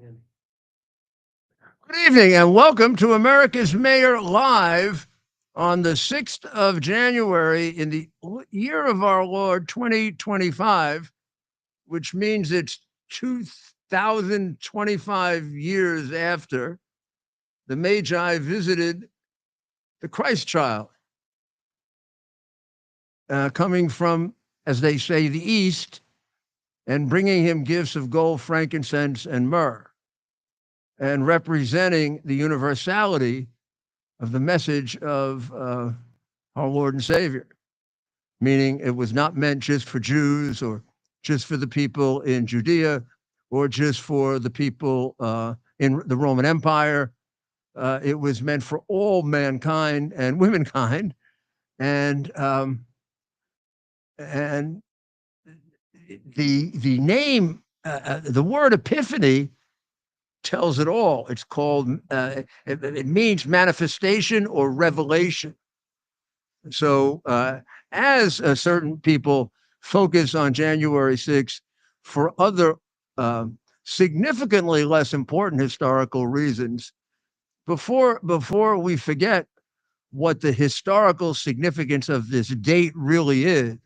Good evening and welcome to America's Mayor Live on the 6th of January in the year of our Lord 2025, which means it's 2025 years after the Magi visited the Christ child, coming from, as they say, the East and bringing him gifts of gold, frankincense, and myrrh, and representing the universality of the message of our Lord and Savior, meaning it was not meant just for Jews or just for the people in Judea or just for the people in the Roman Empire. It was meant for all mankind and womankind. And the name, the word Epiphany tells it all. It's called, it means manifestation or revelation. So as certain people focus on January 6th for other significantly less important historical reasons, before we forget what the historical significance of this date really is,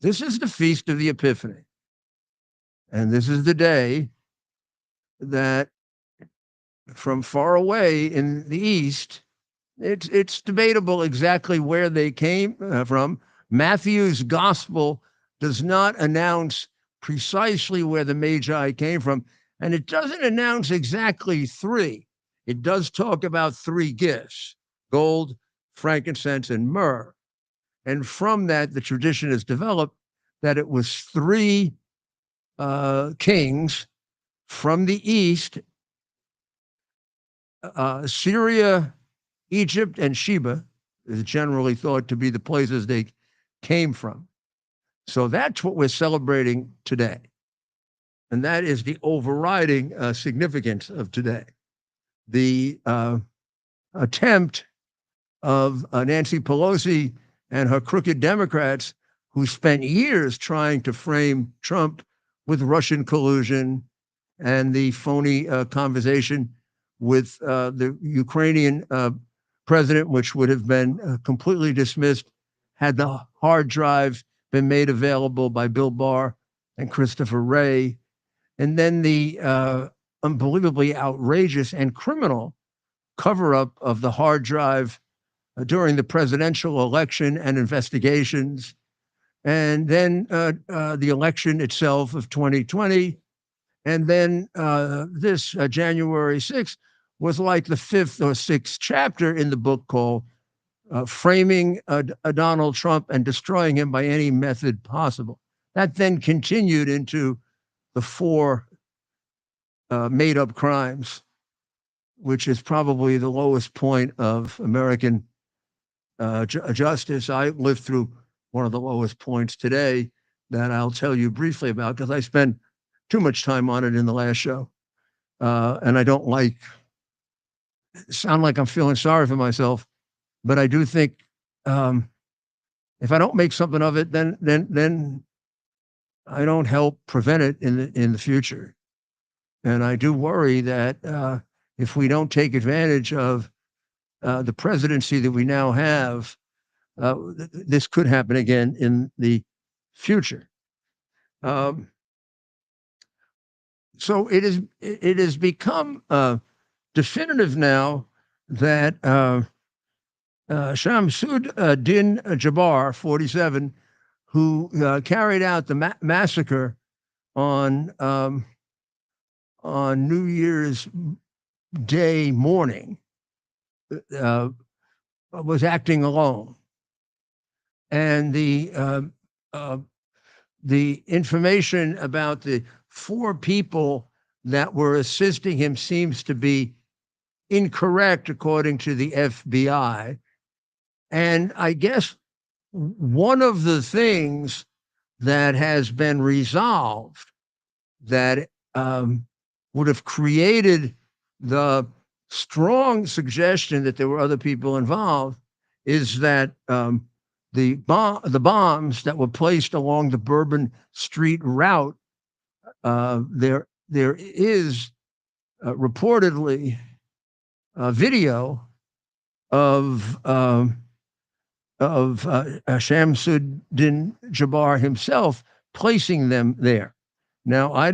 this is the Feast of the Epiphany. And this is the day that from far away in the East, it's debatable exactly where they came from. Matthew's gospel does not announce precisely where the Magi came from, and it doesn't announce exactly three. It does talk about three gifts: gold, frankincense, and myrrh. And from that, the tradition has developed that it was three kings from the East, Syria, Egypt, and Sheba is generally thought to be the places they came from. So that's what we're celebrating today. And that is the overriding significance of today. The attempt of Nancy Pelosi and her crooked Democrats, who spent years trying to frame Trump with Russian collusion and the phony conversation with the Ukrainian president, which would have been completely dismissed had the hard drive been made available by Bill Barr and Christopher Wray. And then the unbelievably outrageous and criminal cover-up of the hard drive during the presidential election and investigations. And then the election itself of 2020. And then this January 6th was like the fifth or sixth chapter in the book called Framing Donald Trump and Destroying Him by Any Method Possible. That then continued into the four made-up crimes, which is probably the lowest point of American justice. I lived through one of the lowest points today that I'll tell you briefly about because I spent too much time on it in the last show. And I don't sound like I'm feeling sorry for myself, but I do think if I don't make something of it, then I don't help prevent it in the future. And I do worry that if we don't take advantage of the presidency that we now have, this could happen again in the future. So it has become definitive now that Shamsud Din Jabbar, 47, who carried out the massacre on New Year's Day morning, was acting alone. And the information about the four people that were assisting him seems to be incorrect, according to the FBI. And I guess one of the things that has been resolved that would have created the strong suggestion that there were other people involved is that the bombs that were placed along the Bourbon Street route, there is reportedly a video of Shamsuddin Jabbar himself placing them there. Now,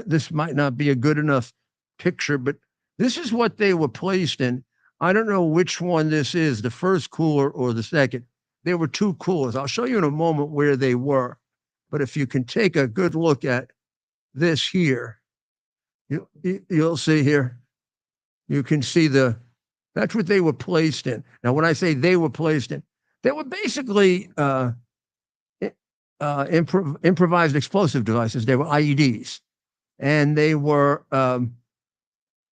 this might not be a good enough picture, but this is what they were placed in. I don't know which one this is, the first cooler or the second. There were two coolers. I'll show you in a moment where they were. But if you can take a good look at this here, you'll see here, you can see that's what they were placed in. Now, when I say they were placed in, they were basically improvised explosive devices. They were IEDs. And they were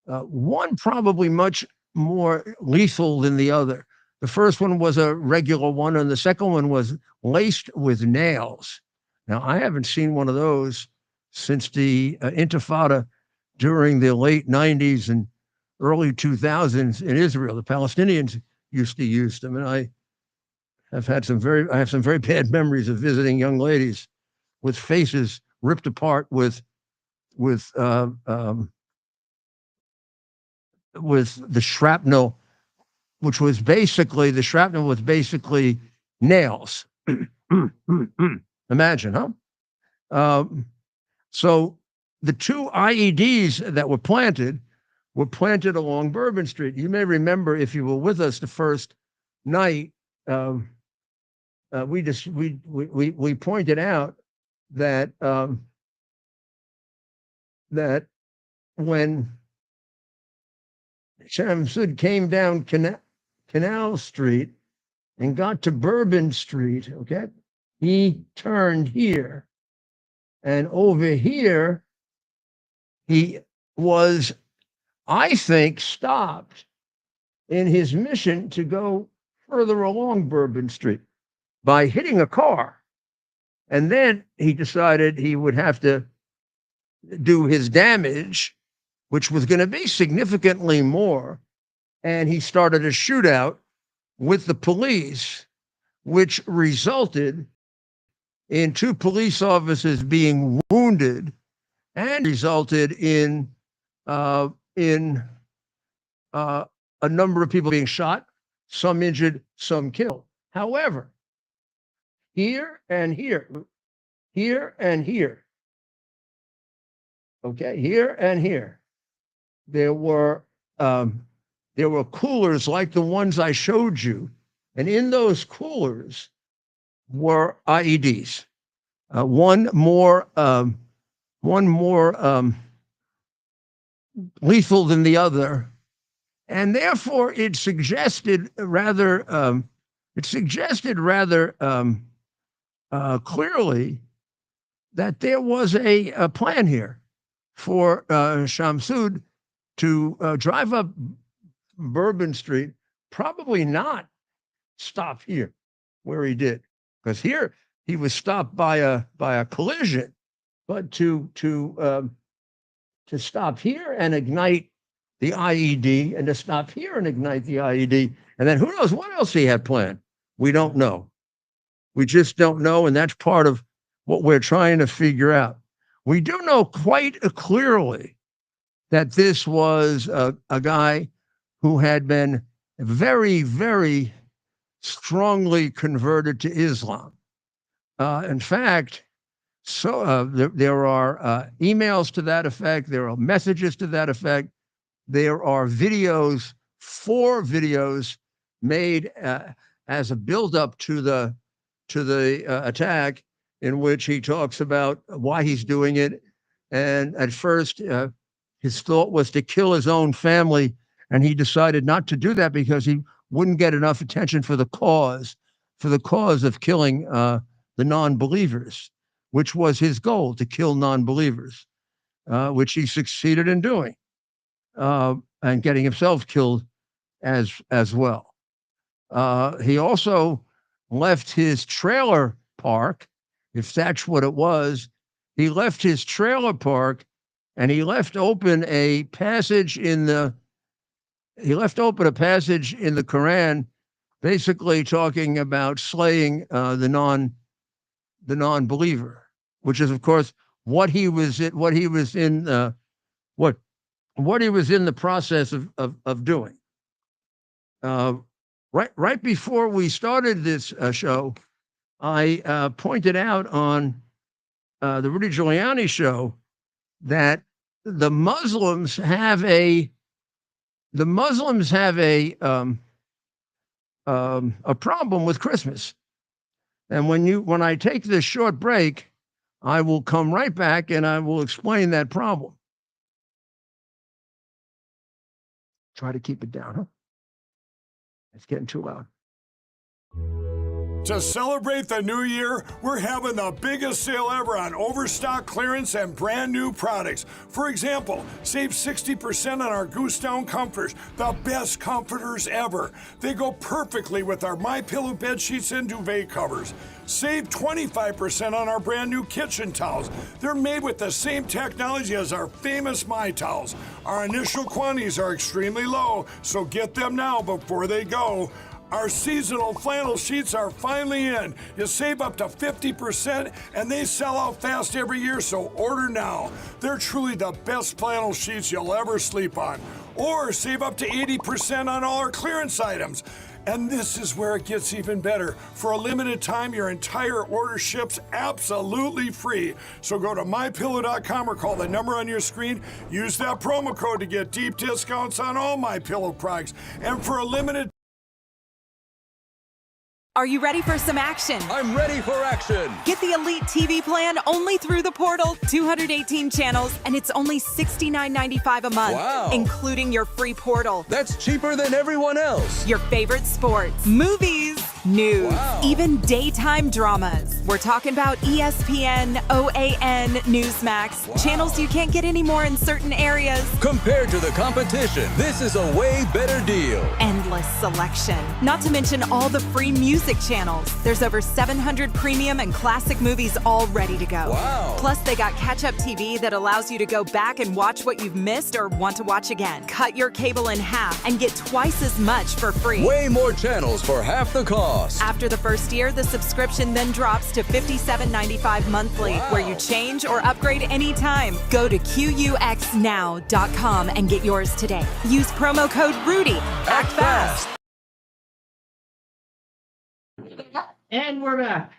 one probably much more lethal than the other. The first one was a regular one, and the second one was laced with nails. Now, I haven't seen one of those since the Intifada during the late 90s and early 2000s in Israel. The Palestinians used to use them, and I have some very bad memories of visiting young ladies with faces ripped apart with the shrapnel, which was basically nails. Imagine, huh? So the two IEDs that were planted along Bourbon Street. You may remember, if you were with us the first night, we pointed out that that when Shamsud came down Canal Street and got to Bourbon Street, okay, he turned here, and over here he was, I think, stopped in his mission to go further along Bourbon Street by hitting a car. And then he decided he would have to do his damage, which was going to be significantly more. And he started a shootout with the police, which resulted in two police officers being wounded and resulted in a number of people being shot, some injured, some killed. However, here and here, okay, here and here, there were coolers like the ones I showed you, and in those coolers were IEDs. One more lethal than the other, and therefore it suggested rather clearly that there was a plan here for Shamsud to drive up Bourbon Street, probably not stop here where he did, because here he was stopped by a collision, but to stop here and ignite the IED, and to stop here and ignite the IED, and then who knows what else he had planned. We don't know. We just don't know, and that's part of what we're trying to figure out. We do know quite clearly that this was a guy who had been very, very strongly converted to Islam. In fact, there are emails to that effect. There are messages to that effect. There are videos, 4 videos made as a buildup to the attack, in which he talks about why he's doing it. And at first, his thought was to kill his own family, and he decided not to do that because he wouldn't get enough attention for the cause of killing the non-believers, which was his goal, to kill non-believers, which he succeeded in doing, and getting himself killed as well. He also left his trailer park, if that's what it was. He left his trailer park, and he left open a passage in the Quran, basically talking about slaying the non-believer, which is, of course, what he was in what he was in the process of doing. Right before we started this show, I pointed out on the Rudy Giuliani show that the Muslims have a problem with Christmas. And when I take this short break, I will come right back and I will explain that problem. Try to keep it down, huh? It's getting too loud. To celebrate the new year, we're having the biggest sale ever on overstock clearance and brand new products. For example, save 60% on our Goose Down comforters, the best comforters ever. They go perfectly with our MyPillow bed sheets and duvet covers. Save 25% on our brand new kitchen towels. They're made with the same technology as our famous My Towels. Our initial quantities are extremely low, so get them now before they go. Our seasonal flannel sheets are finally in. You save up to 50% and they sell out fast every year, so order now. They're truly the best flannel sheets you'll ever sleep on. Or save up to 80% on all our clearance items. And this is where it gets even better. For a limited time, your entire order ships absolutely free. So go to MyPillow.com or call the number on your screen. Use that promo code to get deep discounts on all MyPillow products. And for a limited Are you ready for some action? I'm ready for action. Get the Elite TV plan only through the portal. 218 channels, and it's only $69.95 a month, Wow. including your free portal. That's cheaper than everyone else. Your favorite sports, movies, news, Wow. even daytime dramas. We're talking about ESPN, OAN, Newsmax, Wow. channels you can't get anymore in certain areas. Compared to the competition, this is a way better deal. Endless selection. Not to mention all the free music channels. There's over 700 premium and classic movies all ready to go. Wow. Plus, they got catch-up TV that allows you to go back and watch what you've missed or want to watch again. Cut your cable in half and get twice as much for free. Way more channels for half the cost. After the first year, the subscription then drops to $57.95 monthly, Wow. where you change or upgrade anytime. Go to QUXNow.com and get yours today. Use promo code RUDY. Act fast. And we're back.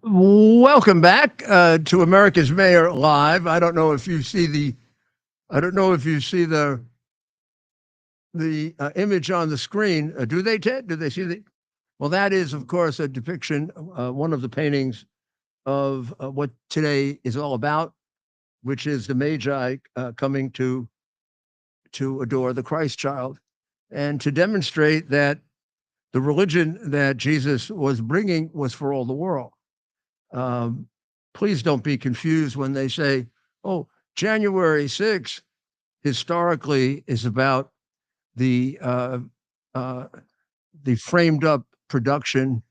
Welcome back to America's Mayor Live. I don't know if you see the image on the screen. Do they, Ted? Do they see the? Well, that is, of course, a depiction, one of the paintings of what today is all about, which is the Magi coming to adore the Christ child and to demonstrate that the religion that Jesus was bringing was for all the world. Please don't be confused when they say, oh, January 6th historically is about the framed up production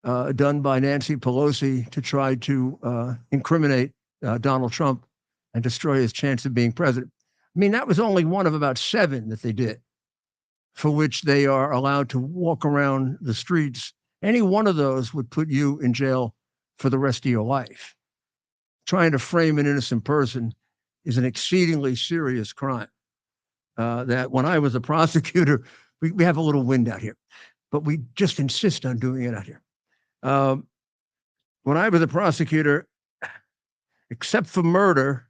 done by Nancy Pelosi to try to incriminate Donald Trump and destroy his chance of being president. I mean, that was only one of about 7 that they did, for which they are allowed to walk around the streets. Any one of those would put you in jail for the rest of your life. Trying to frame an innocent person is an exceedingly serious crime. That when I was a prosecutor, we have a little wind out here, but we just insist on doing it out here. When I was a prosecutor, except for murder,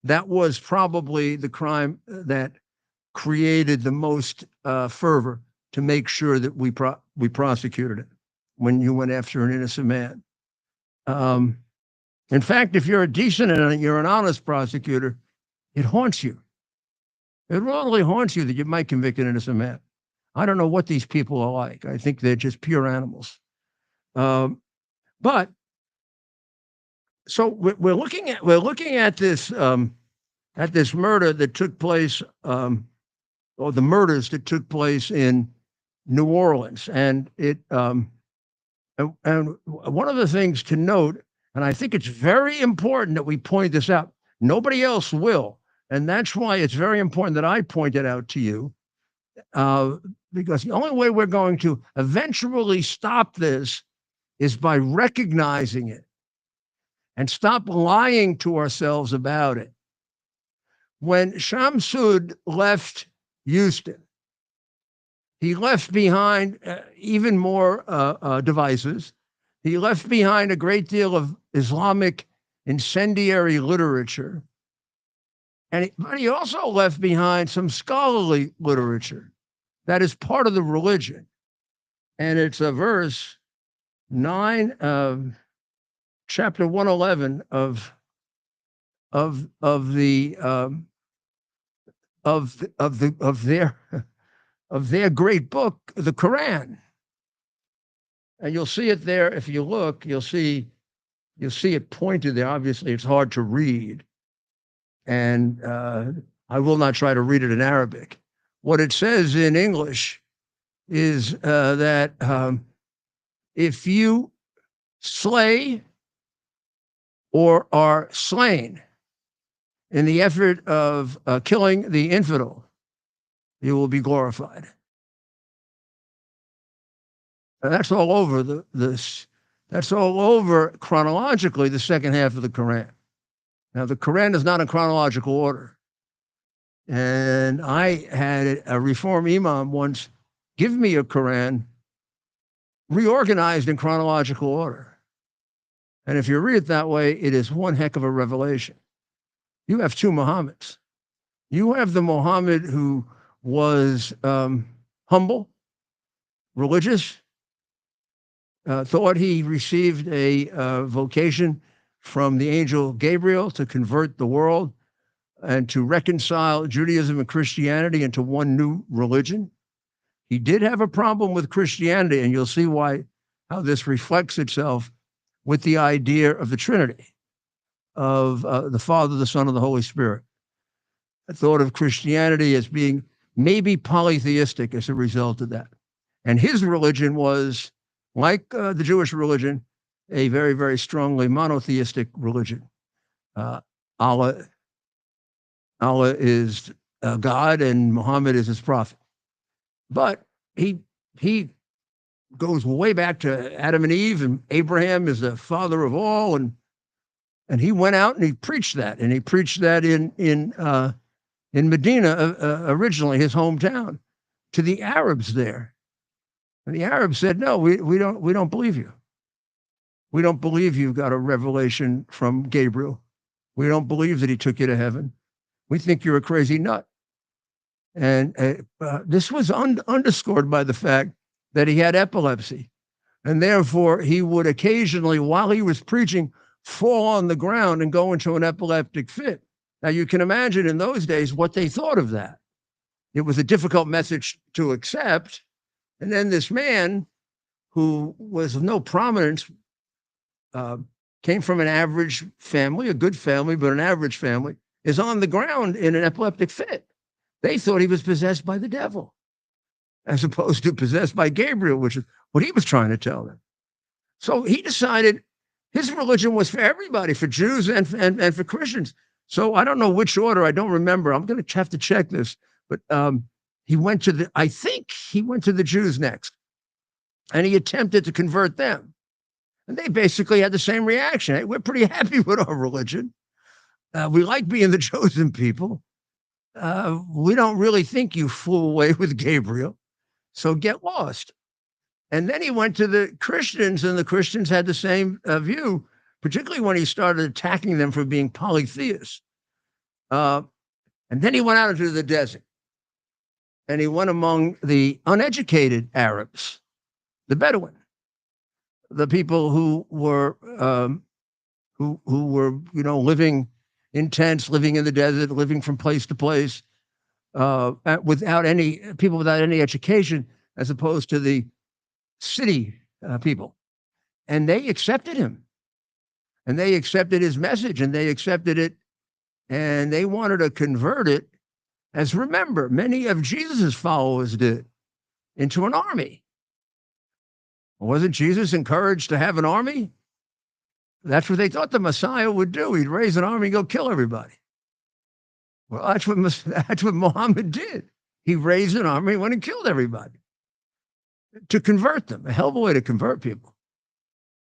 that was probably the crime that created the most fervor to make sure that we prosecuted it when you went after an innocent man. In fact, if you're a decent and you're an honest prosecutor, it haunts you. It really haunts you that you might convict an innocent man. I don't know what these people are like. I think they're just pure animals. But so we're looking at this murder that took place, or the murders that took place in New Orleans, and one of the things to note, and I think it's very important that we point this out. Nobody else will, and that's why it's very important that I point it out to you, because the only way we're going to eventually stop this is by recognizing it and stop lying to ourselves about it. When Shamsud left Houston, he left behind even more devices. He left behind a great deal of Islamic incendiary literature. But he also left behind some scholarly literature that is part of the religion. And it's a verse 9 of chapter 111 of their great book, the Quran. And you'll see it there. If you look, you'll see it pointed there. Obviously, it's hard to read. And I will not try to read it in Arabic. What it says in English is that if you slay or are slain in the effort of killing the infidel, you will be glorified. And that's all over that's all over chronologically the second half of the Quran. Now, the Quran is not in chronological order. And I had a Reform imam once give me a Quran reorganized in chronological order. And if you read it that way, it is one heck of a revelation. You have two Muhammads. You have the Muhammad who was humble, religious, thought he received a vocation from the angel Gabriel to convert the world and to reconcile Judaism and Christianity into one new religion. He did have a problem with Christianity, and you'll see how this reflects itself with the idea of the Trinity, of the Father, the Son, and the Holy Spirit. I thought of Christianity as being maybe polytheistic as a result of that. And his religion was, like the Jewish religion, a very, very strongly monotheistic religion. Allah is God and Muhammad is his prophet. But he goes way back to Adam and Eve, and Abraham is the father of all, and he went out and he preached that, and he preached that in Medina, originally his hometown, to the Arabs there. And the Arabs said, "No, we don't believe you. We don't believe you got a revelation from Gabriel. We don't believe that he took you to heaven. We think you're a crazy nut." And this was underscored by the fact that he had epilepsy. And therefore, he would occasionally, while he was preaching, fall on the ground and go into an epileptic fit. Now, you can imagine in those days what they thought of that. It was a difficult message to accept. And then this man, who was of no prominence, came from an average family, a good family, but an average family, is on the ground in an epileptic fit. They thought he was possessed by the devil, as opposed to possessed by Gabriel, which is what he was trying to tell them. So he decided his religion was for everybody, for Jews and for Christians. So I don't know which order, I don't remember. I'm going to have to check this. But I think he went to the Jews next. And he attempted to convert them. And they basically had the same reaction. Hey, we're pretty happy with our religion. We like being the chosen people. We don't really think you flew away with Gabriel. So get lost. And then he went to the Christians, and the Christians had the same view, particularly when he started attacking them for being polytheists. And then he went out into the desert. And he went among the uneducated Arabs, the Bedouin, the people who were living in tents, living in the desert, living from place to place, without any education, as opposed to the city people. And they accepted him, and they accepted his message, and they accepted it, and they wanted to convert it, as remember, many of Jesus's followers did, into an army. Wasn't Jesus encouraged to have an army? That's what they thought the Messiah would do. He'd raise an army and go kill everybody. Well, that's what Muhammad did. He raised an army and went and killed everybody to convert them. A hell of a way to convert people.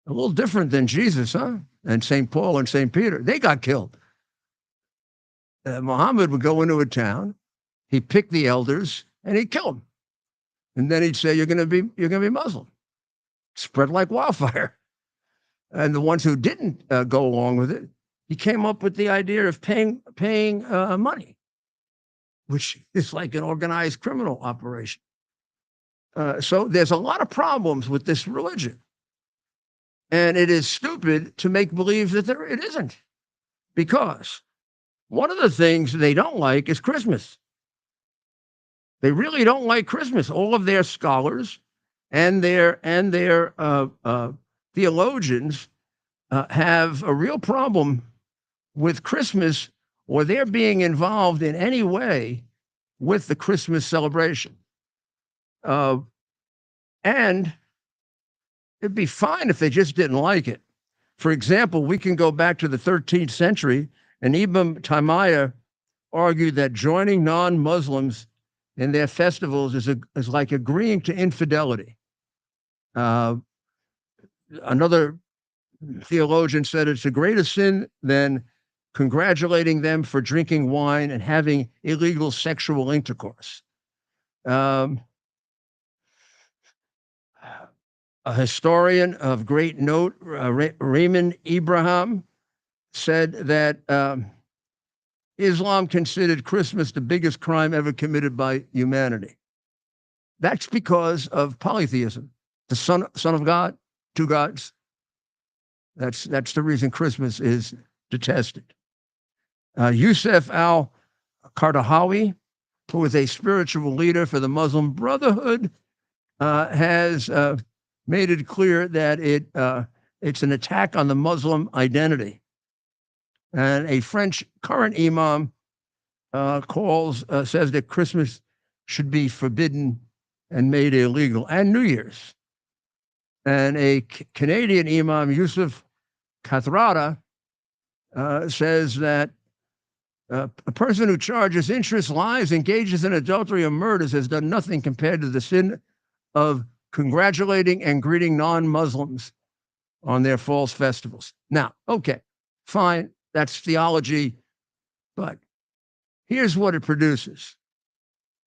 A little different than Jesus, huh? And St. Paul and St. Peter. They got killed. Muhammad would go into a town, he'd pick the elders, and he'd kill them. And then he'd say, you're going to be Muslim. Spread like wildfire. And the ones who didn't go along with it, he came up with the idea of paying money, which is like an organized criminal operation. So there's a lot of problems with this religion. And it is stupid to make believe that it isn't. Because one of the things they don't like is Christmas. They really don't like Christmas. All of their scholars and their theologians have a real problem with Christmas, or their being involved in any way with the Christmas celebration. And it'd be fine if they just didn't like it. For example, we can go back to the 13th century, and Ibn Taymiyyah argued that joining non-Muslims in their festivals is like agreeing to infidelity. Another theologian said it's a greater sin than congratulating them for drinking wine and having illegal sexual intercourse. A historian of great note, Raymond Ibrahim, said that Islam considered Christmas the biggest crime ever committed by humanity. That's because of polytheism, the son of God, two gods. That's the reason Christmas is detested. Yusuf al-Qaradawi, who is a spiritual leader for the Muslim Brotherhood, has made it clear that it's an attack on the Muslim identity. And a French current imam says that Christmas should be forbidden and made illegal, and New Year's. And a Canadian imam, Yusuf Kathrada, says that a person who charges interest, lies, engages in adultery, or murders has done nothing compared to the sin of congratulating and greeting non-Muslims on their false festivals. Now, okay, fine, that's theology, but here's what it produces.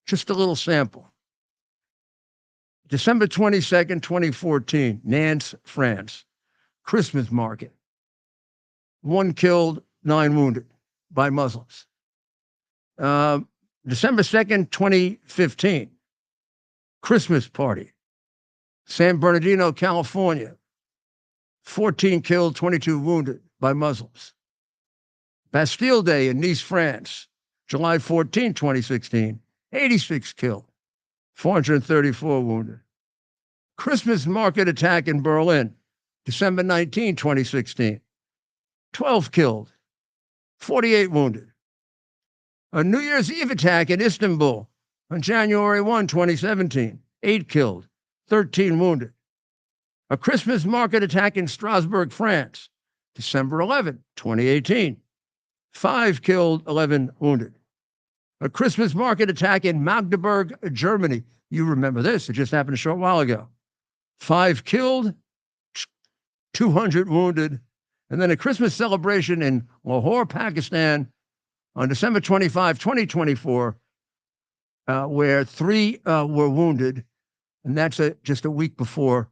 Just a little sample. December 22nd, 2014, Nantes, France, Christmas market. 1 killed, 9 wounded by Muslims. December 2nd, 2015, Christmas party, San Bernardino, California. 14 killed, 22 wounded by Muslims. Bastille Day in Nice, France, July 14, 2016, 86 killed, 434 wounded. Christmas market attack in Berlin, December 19, 2016, 12 killed, 48 wounded. A New Year's Eve attack in Istanbul on January 1, 2017, 8 killed, 13 wounded. A Christmas market attack in Strasbourg, France, December 11, 2018, 5 killed, 11 wounded. A Christmas market attack in Magdeburg, Germany. You remember this, it just happened a short while ago. 5 killed, 200 wounded. And then a Christmas celebration in Lahore, Pakistan on December 25, 2024, where 3 were wounded. And that's just a week before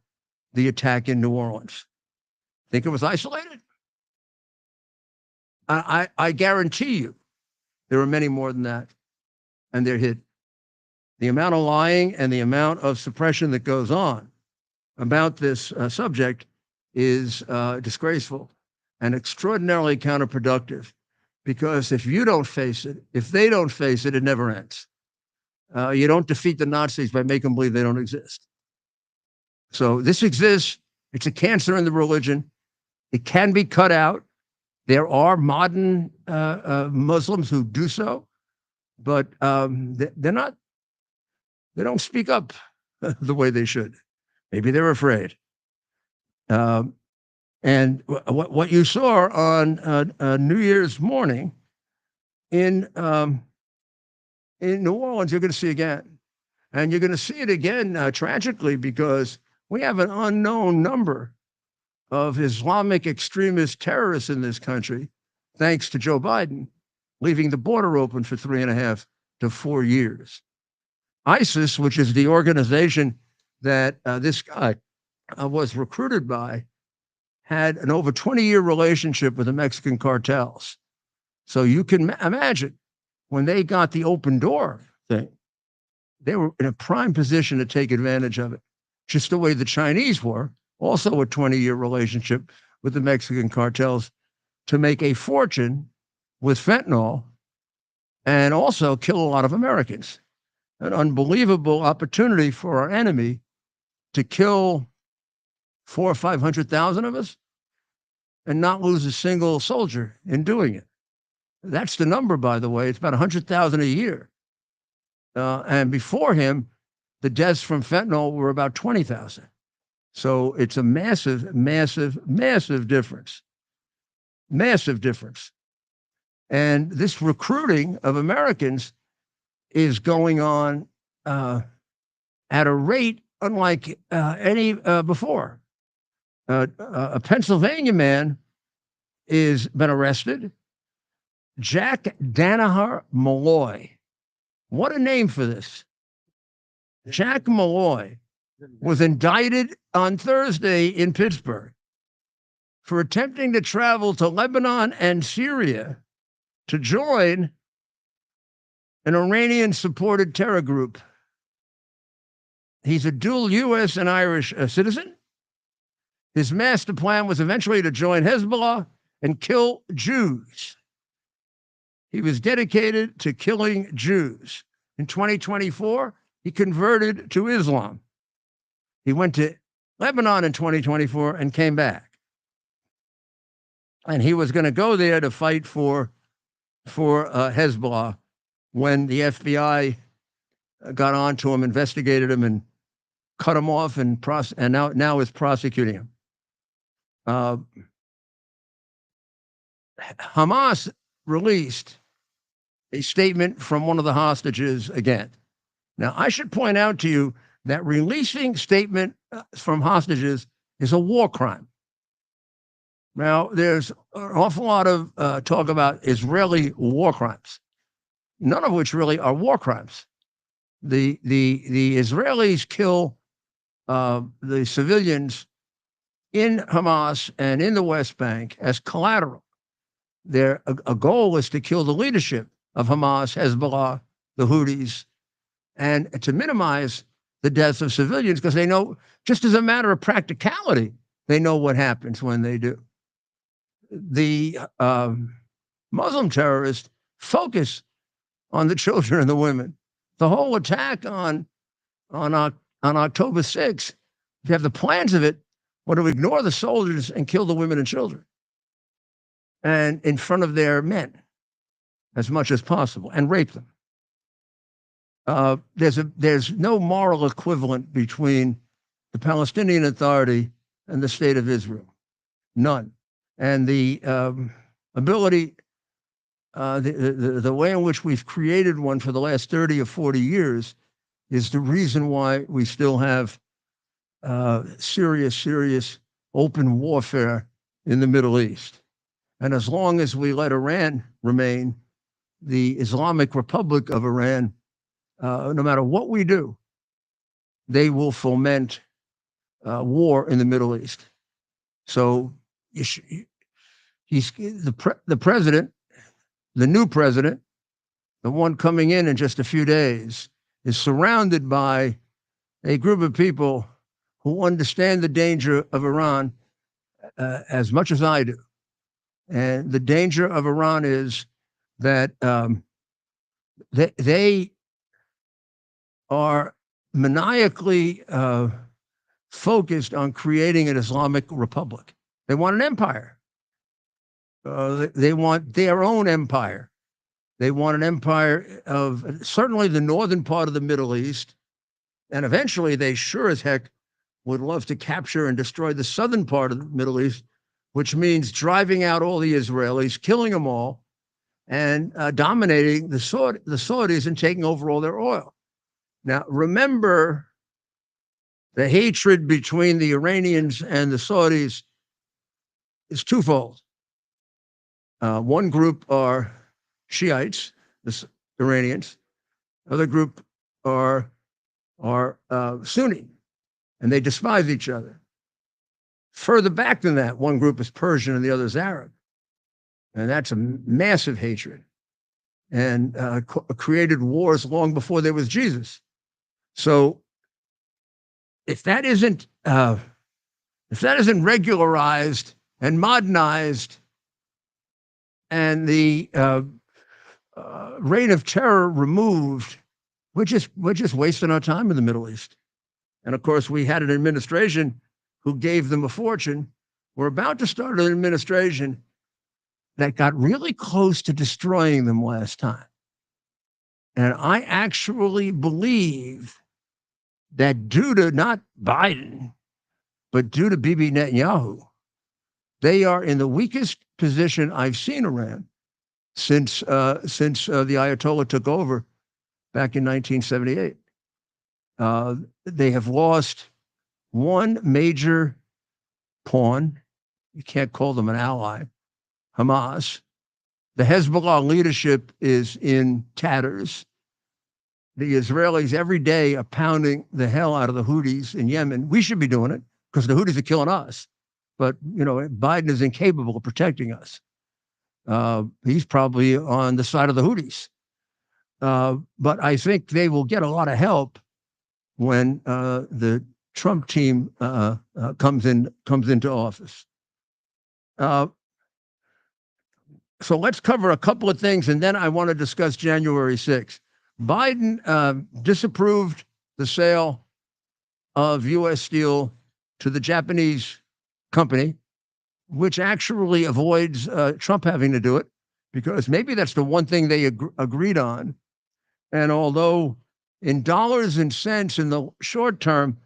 the attack in New Orleans. Think it was isolated? I guarantee you there are many more than that, and they're hidden. The amount of lying and the amount of suppression that goes on about this subject is disgraceful and extraordinarily counterproductive, because if you don't face it, if they don't face it, it never ends. You don't defeat the Nazis by making them believe they don't exist. So this exists. It's a cancer in the religion. It can be cut out. There are modern Muslims who do so, but they're not. They don't speak up the way they should. Maybe they're afraid. And what you saw on New Year's morning in New Orleans, you're going to see again. And you're going to see it again, tragically, because we have an unknown number of Islamic extremist terrorists in this country, thanks to Joe Biden, leaving the border open for 3.5 to 4 years. ISIS, which is the organization that this guy was recruited by, had an over 20-year relationship with the Mexican cartels. So you can imagine when they got the open door thing, they were in a prime position to take advantage of it, just the way the Chinese were, also a 20-year relationship with the Mexican cartels, to make a fortune with fentanyl and also kill a lot of Americans. An unbelievable opportunity for our enemy to kill 400,000 or 500,000 of us and not lose a single soldier in doing it. That's the number, by the way. It's about 100,000 a year. And before him, the deaths from fentanyl were about 20,000. So it's a massive, massive, massive difference. Massive difference. And this recruiting of Americans is going on at a rate unlike any before. A Pennsylvania man is been arrested. Jack Danaher Malloy. What a name for this. Jack Malloy was indicted on Thursday in Pittsburgh for attempting to travel to Lebanon and Syria to join an Iranian-supported terror group. He's a dual U.S. and Irish citizen. His master plan was eventually to join Hezbollah and kill Jews. He was dedicated to killing Jews. In 2024, he converted to Islam. He went to Lebanon in 2024 and came back. And he was going to go there to fight for Hezbollah when the FBI got onto him, investigated him, and cut him off, and now is prosecuting him. Hamas released a statement from one of the hostages again. Now, I should point out to you that releasing statement from hostages is a war crime. Now, there's an awful lot of talk about Israeli war crimes, none of which really are war crimes. The Israelis kill the civilians in Hamas and in the West Bank as collateral. Their a goal is to kill the leadership of Hamas, Hezbollah, the Houthis, and to minimize the deaths of civilians, because they know, just as a matter of practicality, they know what happens when they do. The Muslim terrorists focus on the children and the women. The whole attack on October 6th, if you have the plans of it, were to ignore the soldiers and kill the women and children, and in front of their men as much as possible, and rape them. There's no moral equivalent between the Palestinian Authority and the State of Israel, none. And the ability, the way in which we've created one for the last 30 or 40 years is the reason why we still have serious open warfare in the Middle East. And as long as we let Iran remain, the Islamic Republic of Iran, no matter what we do, they will foment war in the Middle East. So he's the president, the new president, the one coming in just a few days, is surrounded by a group of people who understand the danger of Iran as much as I do. And the danger of Iran is that they are maniacally focused on creating an Islamic republic. They want an empire. They want their own empire. They want an empire of certainly the northern part of the Middle East. And eventually they sure as heck would love to capture and destroy the southern part of the Middle East, which means driving out all the Israelis, killing them all, and dominating the Saudis and taking over all their oil. Now, remember, the hatred between the Iranians and the Saudis is twofold. One group are Shiites, the Iranians. Other group are Sunni, and they despise each other. Further back than that, one group is Persian and the other is Arab. And that's a massive hatred, and created wars long before there was Jesus. So if that isn't regularized and modernized, and the reign of terror removed, we're just wasting our time in the Middle East. And of course, we had an administration who gave them a fortune. We're about to start an administration that got really close to destroying them last time. And I actually believe that due to not Biden, but due to Bibi Netanyahu, they are in the weakest position I've seen Iran since the Ayatollah took over back in 1978. They have lost one major pawn. You can't call them an ally, Hamas. The Hezbollah leadership is in tatters. The Israelis every day are pounding the hell out of the Houthis in Yemen. We should be doing it because the Houthis are killing us. But, Biden is incapable of protecting us. He's probably on the side of the Houthis. But I think they will get a lot of help when the Trump team comes into office. So let's cover a couple of things, and then I want to discuss January 6th. Biden disapproved the sale of U.S. Steel to the Japanese company, which actually avoids Trump having to do it, because maybe that's the one thing they agreed on. And although in dollars and cents in the short term,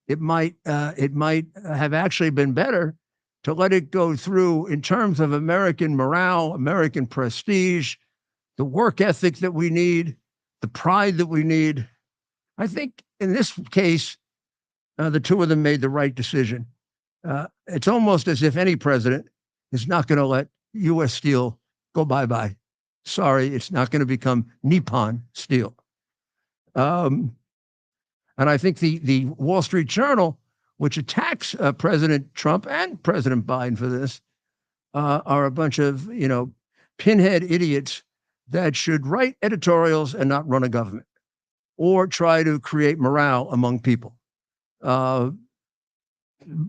it might have actually been better to let it go through in terms of American morale, American prestige, the work ethic that we need, the pride that we need. I think in this case, the two of them made the right decision. It's almost as if any president is not going to let U.S. Steel go bye-bye. Sorry, it's not going to become Nippon Steel. And I think the Wall Street Journal, which attacks President Trump and President Biden for this, are a bunch of, pinhead idiots that should write editorials and not run a government or try to create morale among people.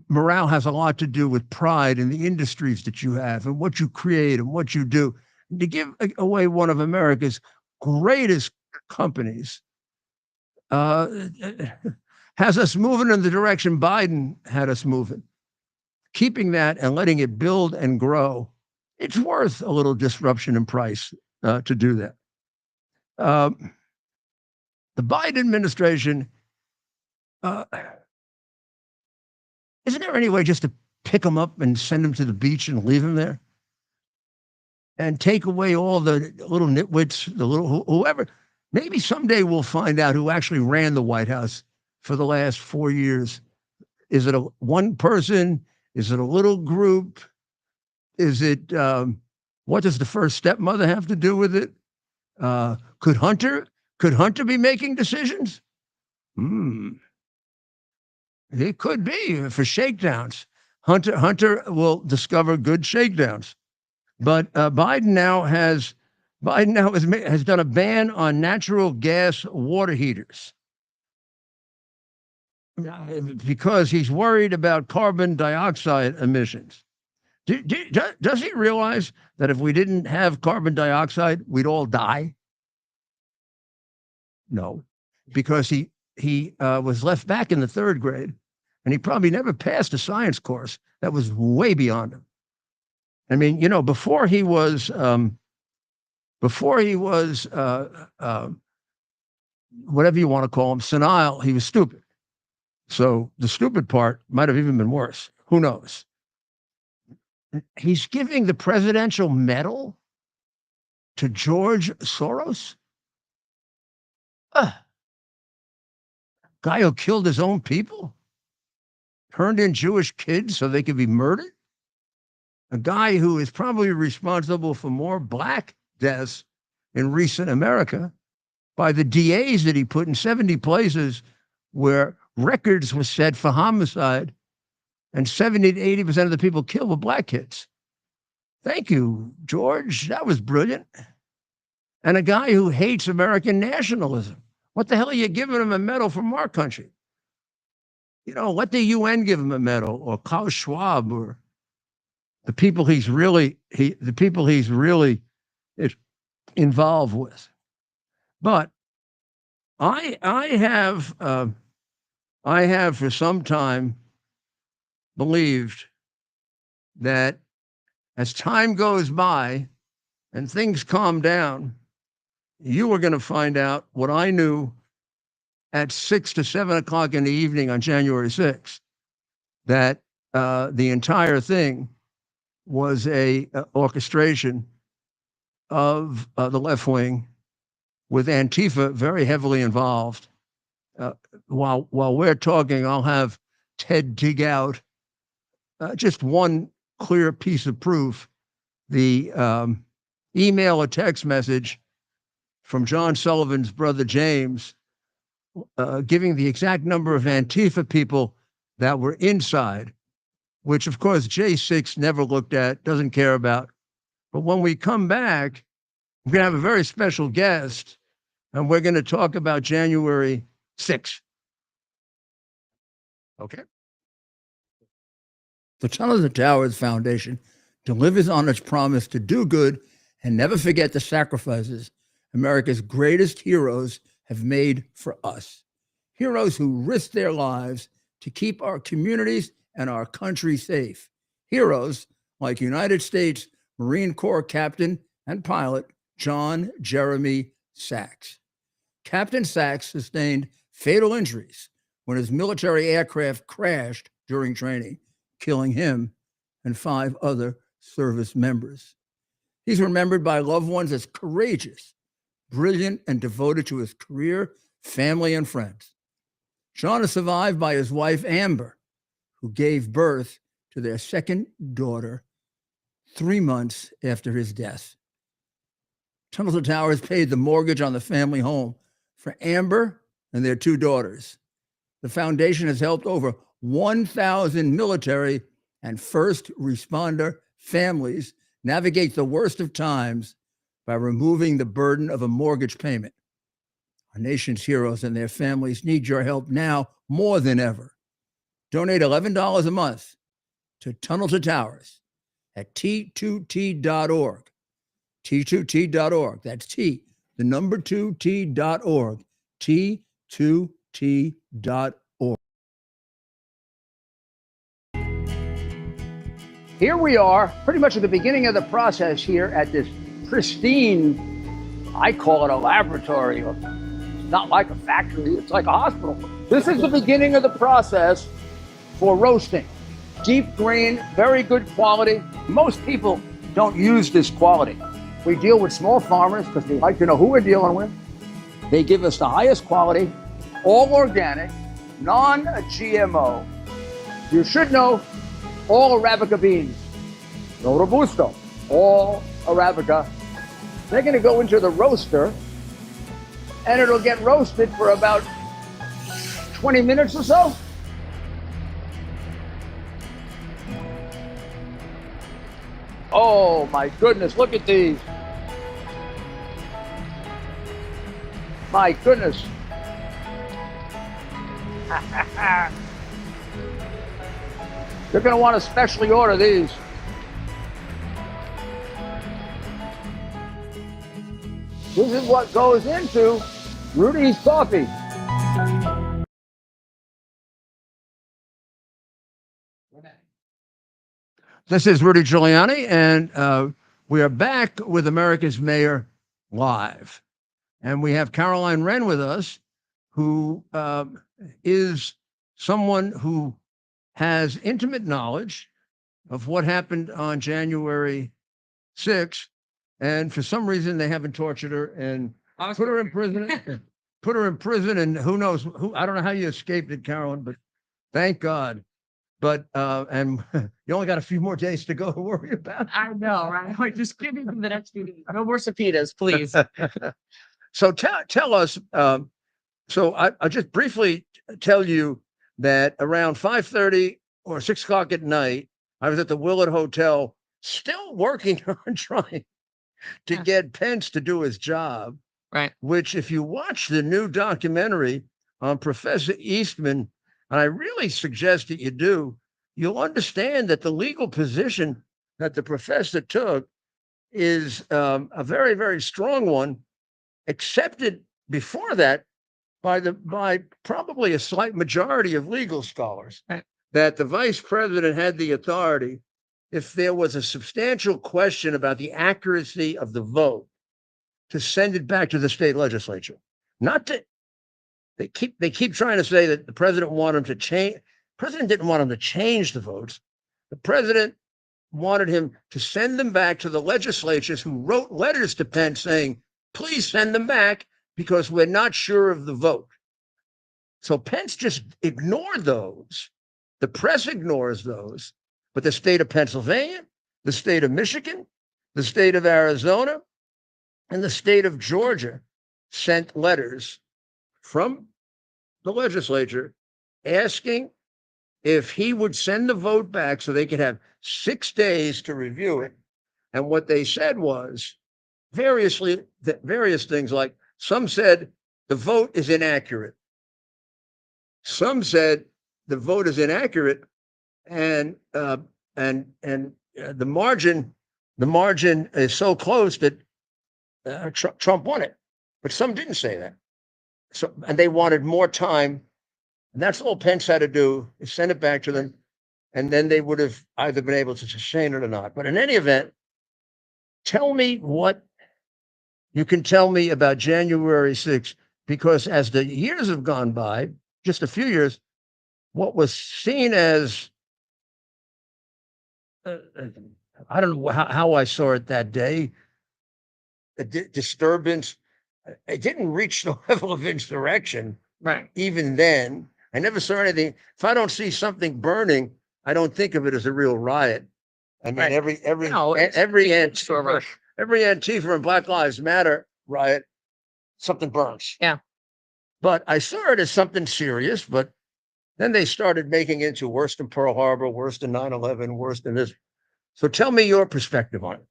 Morale has a lot to do with pride in the industries that you have and what you create and what you do. And to give away one of America's greatest companies has us moving in the direction Biden had us moving. Keeping that and letting it build and grow, it's worth a little disruption in price to do that. The Biden administration, isn't there any way just to pick them up and send them to the beach and leave them there? And take away all the little nitwits, the little whoever. Maybe someday we'll find out who actually ran the White House for the last 4 years. Is it one person? Is it a little group? Is it, what does the first stepmother have to do with it? Could Hunter be making decisions? It could be for shakedowns. Hunter will discover good shakedowns. But Biden now has done a ban on natural gas water heaters because he's worried about carbon dioxide emissions. Does he realize that if we didn't have carbon dioxide, we'd all die? No, because he was left back in the third grade, and he probably never passed a science course that was way beyond him. I mean, before he was whatever you want to call him, senile, he was stupid. So the stupid part might have even been worse. Who knows? He's giving the presidential medal to George Soros. Guy who killed his own people, turned in Jewish kids so they could be murdered. A guy who is probably responsible for more black deaths in recent America by the DAs that he put in 70 places where records were set for homicide, and 70 to 80% of the people killed were black kids. Thank you, George. That was brilliant. And a guy who hates American nationalism. What the hell are you giving him a medal from our country? You know, let the UN give him a medal, or Klaus Schwab, or the people he's really involved with. But I have for some time believed that as time goes by and things calm down, you were going to find out what I knew at 6 to 7 o'clock in the evening on January 6th, that the entire thing was a orchestration of the left wing, with Antifa very heavily involved. While we're talking, I'll have Ted dig out just one clear piece of proof: the email or text message from John Sullivan's brother James, giving the exact number of Antifa people that were inside, which of course J6 never looked at, doesn't care about. But when we come back, we're going to have a very special guest, and we're going to talk about January 6th. Okay? The Tunnel to Towers Foundation delivers on its promise to do good and never forget the sacrifices America's greatest heroes have made for us. Heroes who risked their lives to keep our communities and our country safe. Heroes like United States Marine Corps Captain and pilot John Jeremy Sachs. Captain Sachs sustained fatal injuries when his military aircraft crashed during training, killing him and 5 other service members. He's remembered by loved ones as courageous, brilliant, and devoted to his career, family, and friends. John is survived by his wife, Amber, who gave birth to their second daughter 3 months after his death. Tunnel to Towers paid the mortgage on the family home for Amber and their 2 daughters. The foundation has helped over 1,000 military and first responder families navigate the worst of times by removing the burden of a mortgage payment. Our nation's heroes and their families need your help now more than ever. Donate $11 a month to Tunnel to Towers at T2T.org. T2T.org. That's T, the number 2T.org. T2T.org. Here we are, pretty much at the beginning of the process here at this pristine, I call it a laboratory. It's not like a factory, it's like a hospital. This is the beginning of the process for roasting. Deep grain, very good quality. Most people don't use this quality. We deal with small farmers because they like to know who we're dealing with. They give us the highest quality, all organic, non-GMO. You should know all Arabica beans, no Robusto, all Arabica. They're going to go into the roaster, and it'll get roasted for about 20 minutes or so. Oh my goodness, look at these. My goodness. You're going to want to specially order these. This is what goes into Rudy's coffee. This is Rudy Giuliani, and we are back with America's Mayor Live. And we have Caroline Wren with us, who is someone who has intimate knowledge of what happened on January 6th. And for some reason, they haven't tortured her and put her in prison. Put her in prison, and who knows who? I don't know how you escaped it, Carolyn, but thank God. But and you only got a few more days to go to worry about. I know, right? Like, just give me the next few days. No more subpoenas, please. So tell us. So I'll just briefly tell you that around 5:30 or 6 o'clock at night, I was at the Willard Hotel, still working on trying to Yeah. get Pence to do his job. Right. Which, if you watch the new documentary on Professor Eastman, and I really suggest that you do, you'll understand that the legal position that the professor took is a very, very strong one, accepted before that by probably a slight majority of legal scholars, Right. that the vice president had the authority, if there was a substantial question about the accuracy of the vote, to send it back to the state legislature. Not to, they keep trying to say that the president wanted him to change. President didn't want him to change the votes. The president wanted him to send them back to the legislatures, who wrote letters to Pence saying, please send them back because we're not sure of the vote. So Pence just ignored those. The press ignores those, but the state of Pennsylvania, the state of Michigan, the state of Arizona, and the state of Georgia sent letters from the legislature asking if he would send the vote back so they could have 6 days to review it. And what they said was various things, like some said the vote is inaccurate. Some said the vote is inaccurate, and the margin is so close that Trump won it. But some didn't say that. So, and they wanted more time. And that's all Pence had to do, is send it back to them. And then they would have either been able to sustain it or not. But in any event, tell me what you can tell me about January 6th, because as the years have gone by, just a few years, what was seen as, I don't know how I saw it that day, a disturbance, it didn't reach the level of insurrection. Right. Even then, I never saw anything. If I don't see something burning, I don't think of it as a real riot. I mean, Right. every Store Antifa, rush. every Antifa and Black Lives Matter riot, something burns. Yeah. But I saw it as something serious, but then they started making it into worse than Pearl Harbor, worse than 9/11, worse than this. So tell me your perspective on it.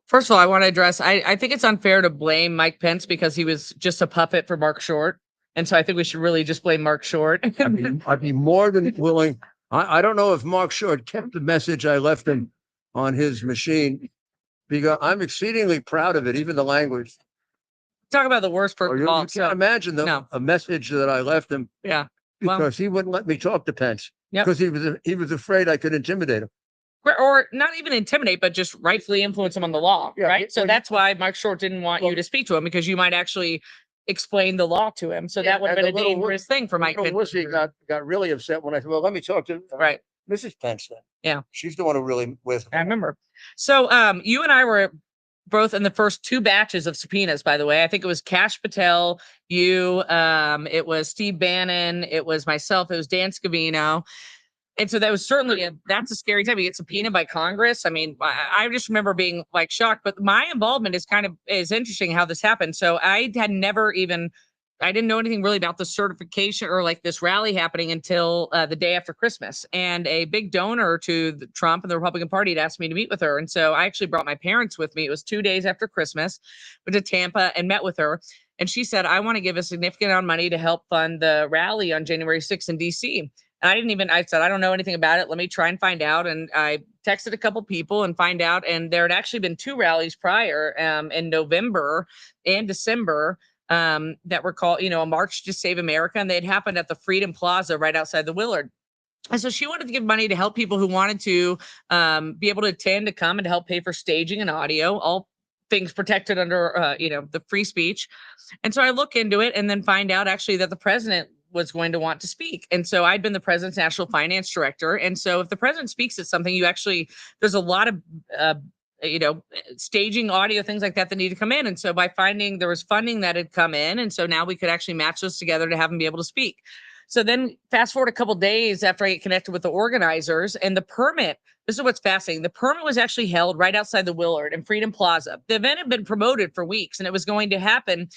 First of all, I want to address, I think it's unfair to blame Mike Pence because he was just a puppet for Mark Short. And so I think we should really just blame Mark Short. I'd be more than willing. I don't know if Mark Short kept the message I left him on his machine, because I'm exceedingly proud of it, even the language. Talk about the worst Or person you of all. can't imagine a message that I left him, Yeah. Well, because he wouldn't let me talk to Pence, Yep. because he was afraid I could intimidate him. or not even intimidate, but just rightfully influence him on the law. Yeah, Right. So well, that's why Mark Short didn't want you to speak to him, because you might actually explain the law to him. So that would have and been a the little dangerous thing for Mike Little Pence. wussy got really upset when I said, well, let me talk to Right. Mrs. Pence then. Yeah. She's the one who really with. I remember. So you and I were both in the first 2 batches of subpoenas, by the way. I think it was Kash Patel, you, it was Steve Bannon, it was myself, it was Dan Scavino. And so that was certainly that's a scary time. You get subpoenaed by Congress. I mean, I just remember being like shocked, but my involvement is interesting how this happened. So I had never even, I didn't know anything really about the certification or like this rally happening until the day after Christmas. And a big donor to Trump and the Republican Party had asked me to meet with her. And so I actually brought my parents with me. It was 2 days after Christmas. Went to Tampa and met with her. And she said, I want to give a significant amount of money to help fund the rally on January 6th in DC. And I said, I don't know anything about it. Let me try and find out. And I texted a couple people and find out. And there had actually been 2 rallies prior in November and December that were called, a March to Save America. And they'd happened at the Freedom Plaza right outside the Willard. And so she wanted to give money to help people who wanted to be able to attend, to come and to help pay for staging and audio, all things protected under, the free speech. And so I look into it and then find out actually that the president was going to want to speak. And so I'd been the president's national finance director. And so if the president speaks at something, there's a lot of, staging, audio, things like that need to come in. And so by finding there was funding that had come in, and so now we could actually match those together to have him be able to speak. So then fast forward a couple days after I get connected with the organizers, and the permit, this is what's fascinating. The permit was actually held right outside the Willard in Freedom Plaza. The event had been promoted for weeks, and it was going to happen.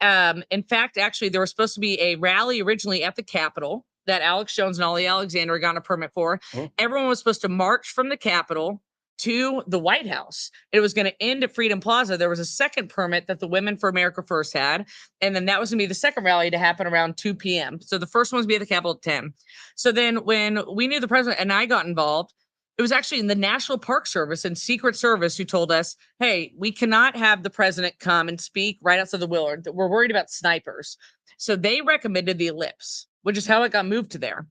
In fact, actually, there was supposed to be a rally originally at the Capitol that Alex Jones and Ollie Alexander got a permit for. Everyone was supposed to march from the Capitol to the White House. It was going to end at Freedom Plaza. There was a second permit that the Women for America First had, and then that was going to be the second rally to happen around 2 p.m. So the first one was to be at the Capitol at 10. So then when we knew the president and I got involved, it was actually in the National Park Service and Secret Service who told us, hey, we cannot have the president come and speak right outside the Willard. We're worried about snipers. So they recommended the Ellipse, which is how it got moved to there.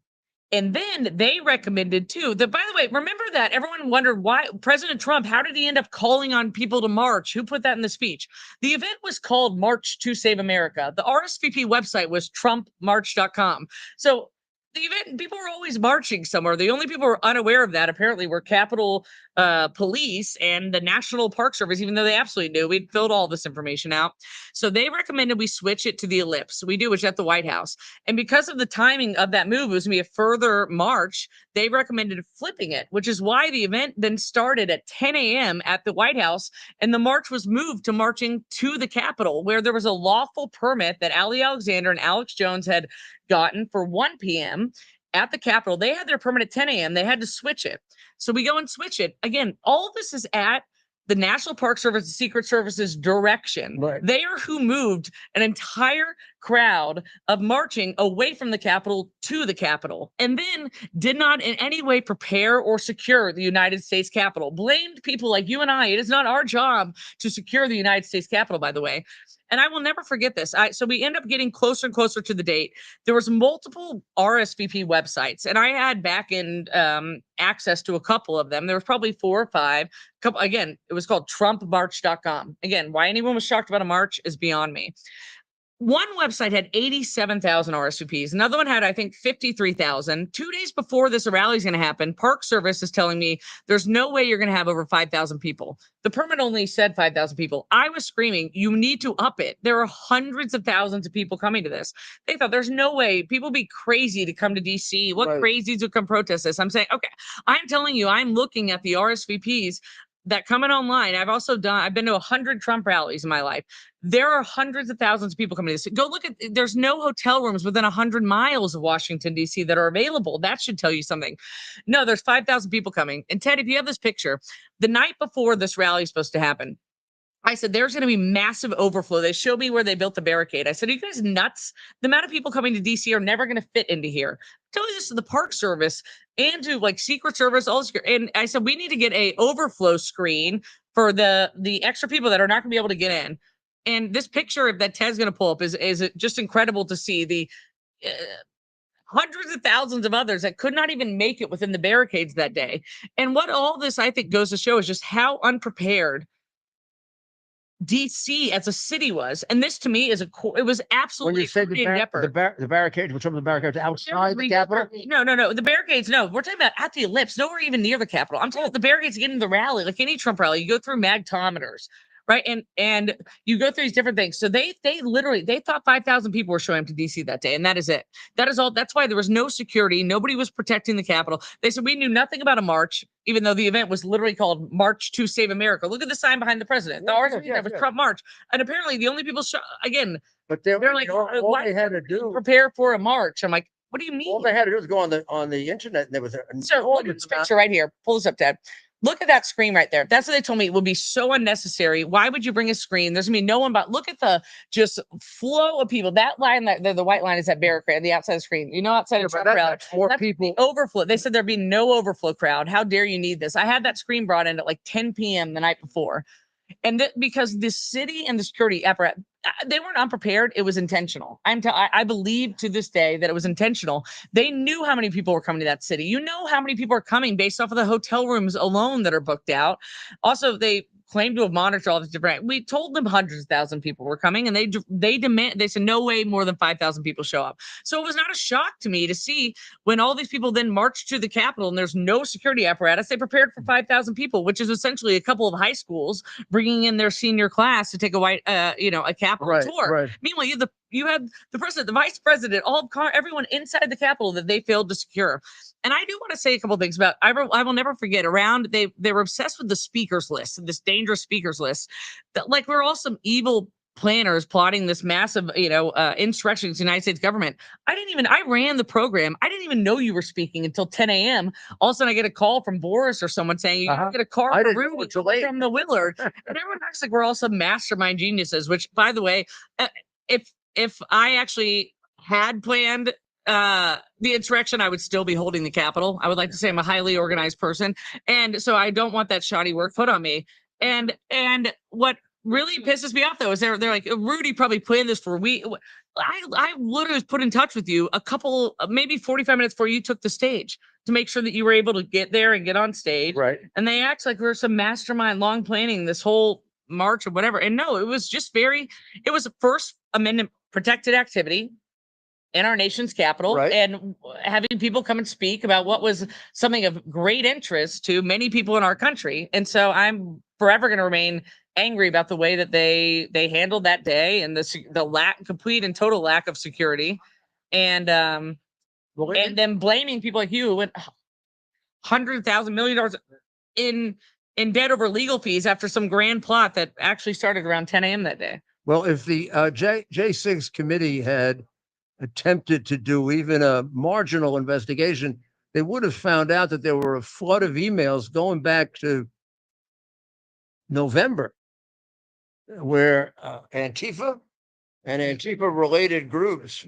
And then they recommended too that, by the way, remember that everyone wondered why President Trump, how did he end up calling on people to march? Who put that in the speech? The event was called March to Save America. The RSVP website was trumpmarch.com. So the event, people were always marching somewhere. The only people who were unaware of that apparently were Capitol Police and the National Park Service, even though they absolutely knew. We'd filled all this information out. So they recommended we switch it to the Ellipse. We do, which is at the White House. And because of the timing of that move, it was going to be a further march. They recommended flipping it, which is why the event then started at 10 a.m. at the White House. And the march was moved to marching to the Capitol, where there was a lawful permit that Ollie Alexander and Alex Jones had gotten for 1 p.m. at the Capitol. They had their permit at 10 a.m. They had to switch it. So we go and switch it. Again, all of this is at the National Park Service and Secret Service's direction. Right. They are who moved an entire crowd of marching away from the Capitol to the Capitol, and then did not in any way prepare or secure the United States Capitol. Blamed people like you and I. It is not our job to secure the United States Capitol, by the way. And I will never forget this. So we end up getting closer and closer to the date. There was multiple RSVP websites, and I had back in access to a couple of them. There was probably 4 or 5. Again, it was called trumpmarch.com. Again, why anyone was shocked about a march is beyond me. One website had 87,000 RSVPs. Another one had, I think, 53,000. 2 days before this rally is going to happen, Park Service is telling me there's no way you're going to have over 5,000 people. The permit only said 5,000 people. I was screaming, you need to up it. There are hundreds of thousands of people coming to this. They thought there's no way. People be crazy to come to DC. What crazies would come protest this? I'm saying, okay, I'm telling you, I'm looking at the RSVPs that coming online. I've been to 100 Trump rallies in my life. There are hundreds of thousands of people coming to this. Go look at, there's no hotel rooms within 100 miles of Washington, D.C. that are available. That should tell you something. No, there's 5,000 people coming. And Ted, if you have this picture, the night before this rally is supposed to happen, I said, there's going to be massive overflow. They showed me where they built the barricade. I said, are you guys nuts? The amount of people coming to DC are never going to fit into here. Tell me this to the Park Service and to like Secret Service. And I said, we need to get a overflow screen for the extra people that are not going to be able to get in. And this picture that Ted's going to pull up is just incredible to see the hundreds of thousands of others that could not even make it within the barricades that day. And what all this, I think, goes to show is just how unprepared DC as a city was. And this to me is it was absolutely When you say the barricades, which one of the barricades outside the Capitol? No. The barricades, no. We're talking about at the Ellipse, nowhere even near the Capitol. I'm talking about the barricades getting the rally, like any Trump rally. You go through magtometers, right? And you go through these different things. So they thought 5,000 people were showing up to DC that day, and that is it. That is all. That's why there was no security. Nobody was protecting the Capitol. They said we knew nothing about a march, even though the event was literally called March to Save America. Look at the sign behind the president. The RSVP was Trump March, and apparently the only people But they're like, all why they had to do prepare for a march. I'm like, what do you mean? All they had to do was go on the internet, and there was So look at this picture right here. Pull this up, Ted. Look at that screen right there. That's what they told me. It would be so unnecessary. Why would you bring a screen? There's gonna be no one but look at the just flow of people. That line, the white line is that barricade, the outside of the screen. You know, outside of Trump rally, more people. Overflow. They said there'd be no overflow crowd. How dare you need this? I had that screen brought in at like 10 p.m. the night before. And because the city and the security apparatus, they weren't unprepared. It was intentional. I believe to this day that it was intentional. They knew how many people were coming to that city. You know how many people are coming based off of the hotel rooms alone that are booked out. Also, they claim to have monitored all this different. We told them hundreds of thousands of people were coming, and they said no way more than 5,000 people show up. So it was not a shock to me to see when all these people then marched to the Capitol and there's no security apparatus. They prepared for 5,000 people, which is essentially a couple of high schools bringing in their senior class to take a Capitol tour. Right. Meanwhile, you have you had the president, the vice president, everyone inside the Capitol that they failed to secure. And I do want to say a couple of things about, I will never forget, around, they were obsessed with the speakers list, this dangerous speakers list, that like we're all some evil planners plotting this massive, insurrection against the United States government. I ran the program. I didn't even know you were speaking until 10 a.m. All of a sudden I get a call from Boris or someone saying, you gotta get a car I for didn't know Rudy until late. from the Willard. And everyone acts like we're all some mastermind geniuses, which, by the way, if I actually had planned the insurrection, I would still be holding the Capitol. I would like to say I'm a highly organized person. And so I don't want that shoddy work put on me. And what really pisses me off, though, is they're like, Rudy probably planned this for a week. I literally was put in touch with you a couple, maybe 45 minutes before you took the stage to make sure that you were able to get there and get on stage. Right. And they act like we're some mastermind long planning this whole march or whatever. And no, it was just it was a First Amendment protected activity in our nation's capital, Right. and having people come and speak about what was something of great interest to many people in our country. And so I'm forever going to remain angry about the way that they handled that day and the complete and total lack of security, and then blaming people like you who went $100,000 million in debt over legal fees after some grand plot that actually started around 10 a.m. that day. Well, if the J6 committee had attempted to do even a marginal investigation, they would have found out that there were a flood of emails going back to November, where Antifa and Antifa-related groups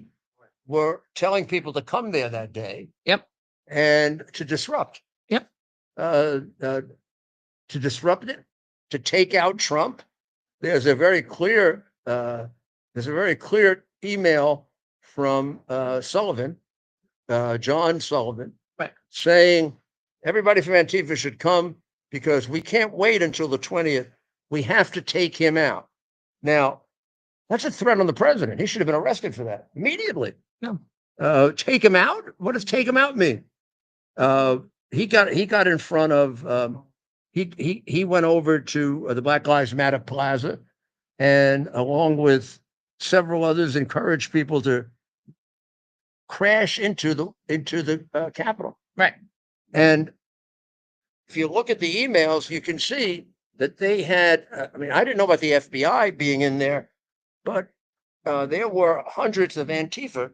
were telling people to come there that day. Yep. And to disrupt. Yep. To disrupt it, to take out Trump. There's a very clear email from Sullivan, John Sullivan, right, saying everybody from Antifa should come because we can't wait until the 20th. We have to take him out. Now, that's a threat on the president. He should have been arrested for that immediately. No. Take him out? What does take him out mean? He got in front of he went over to the Black Lives Matter Plaza, and along with several others encouraged people to crash into the Capitol. Right. And if you look at the emails, you can see that they had, I didn't know about the FBI being in there, but there were hundreds of Antifa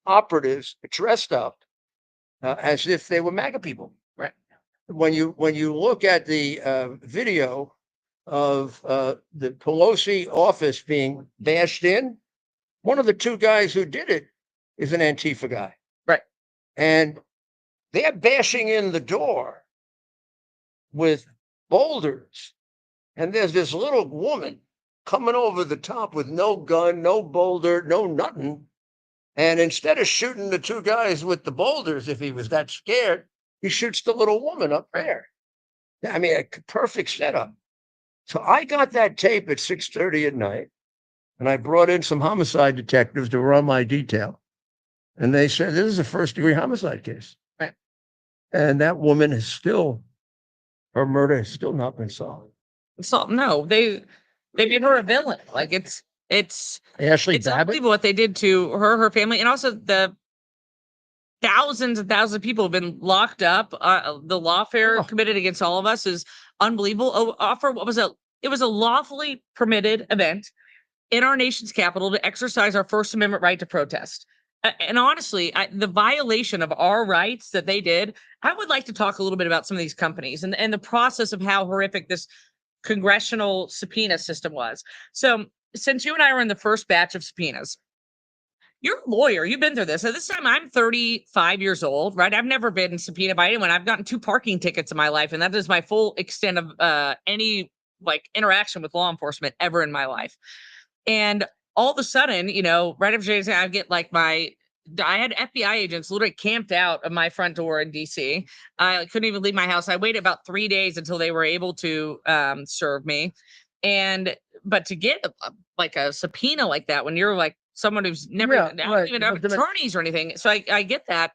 operatives dressed up as if they were MAGA people. Right. When you look at the video of the Pelosi office being bashed in, one of the two guys who did it is an Antifa guy. Right. And they're bashing in the door with boulders. And there's this little woman coming over the top with no gun, no boulder, no nothing. And instead of shooting the two guys with the boulders, if he was that scared, he shoots the little woman up there. I mean, a perfect setup. So I got that tape at 6:30 at night, and I brought in some homicide detectives to run my detail. And they said, this is a first-degree homicide case. Right. And that woman her murder has still not been solved. So no, they made her a villain. Like it's Ashley it's Babbitt? unbelievable what they did to her family, and also the thousands and thousands of people have been locked up. The lawfare committed against all of us is unbelievable. It was a lawfully permitted event in our nation's capital to exercise our First Amendment right to protest. And honestly, the violation of our rights that they did, I would like to talk a little bit about some of these companies and the process of how horrific this congressional subpoena system was. So since you and I were in the first batch of subpoenas, you're a lawyer. You've been through this. At this time, I'm 35 years old, right? I've never been subpoenaed by anyone. I've gotten 2 parking tickets in my life, and that is my full extent of any interaction with law enforcement ever in my life. And all of a sudden, right after I get I had FBI agents literally camped out of my front door in DC. I couldn't even leave my house. I waited about 3 days until they were able to serve me. But to get a subpoena like that, when you're like someone who's never even have attorneys or anything. So I get that.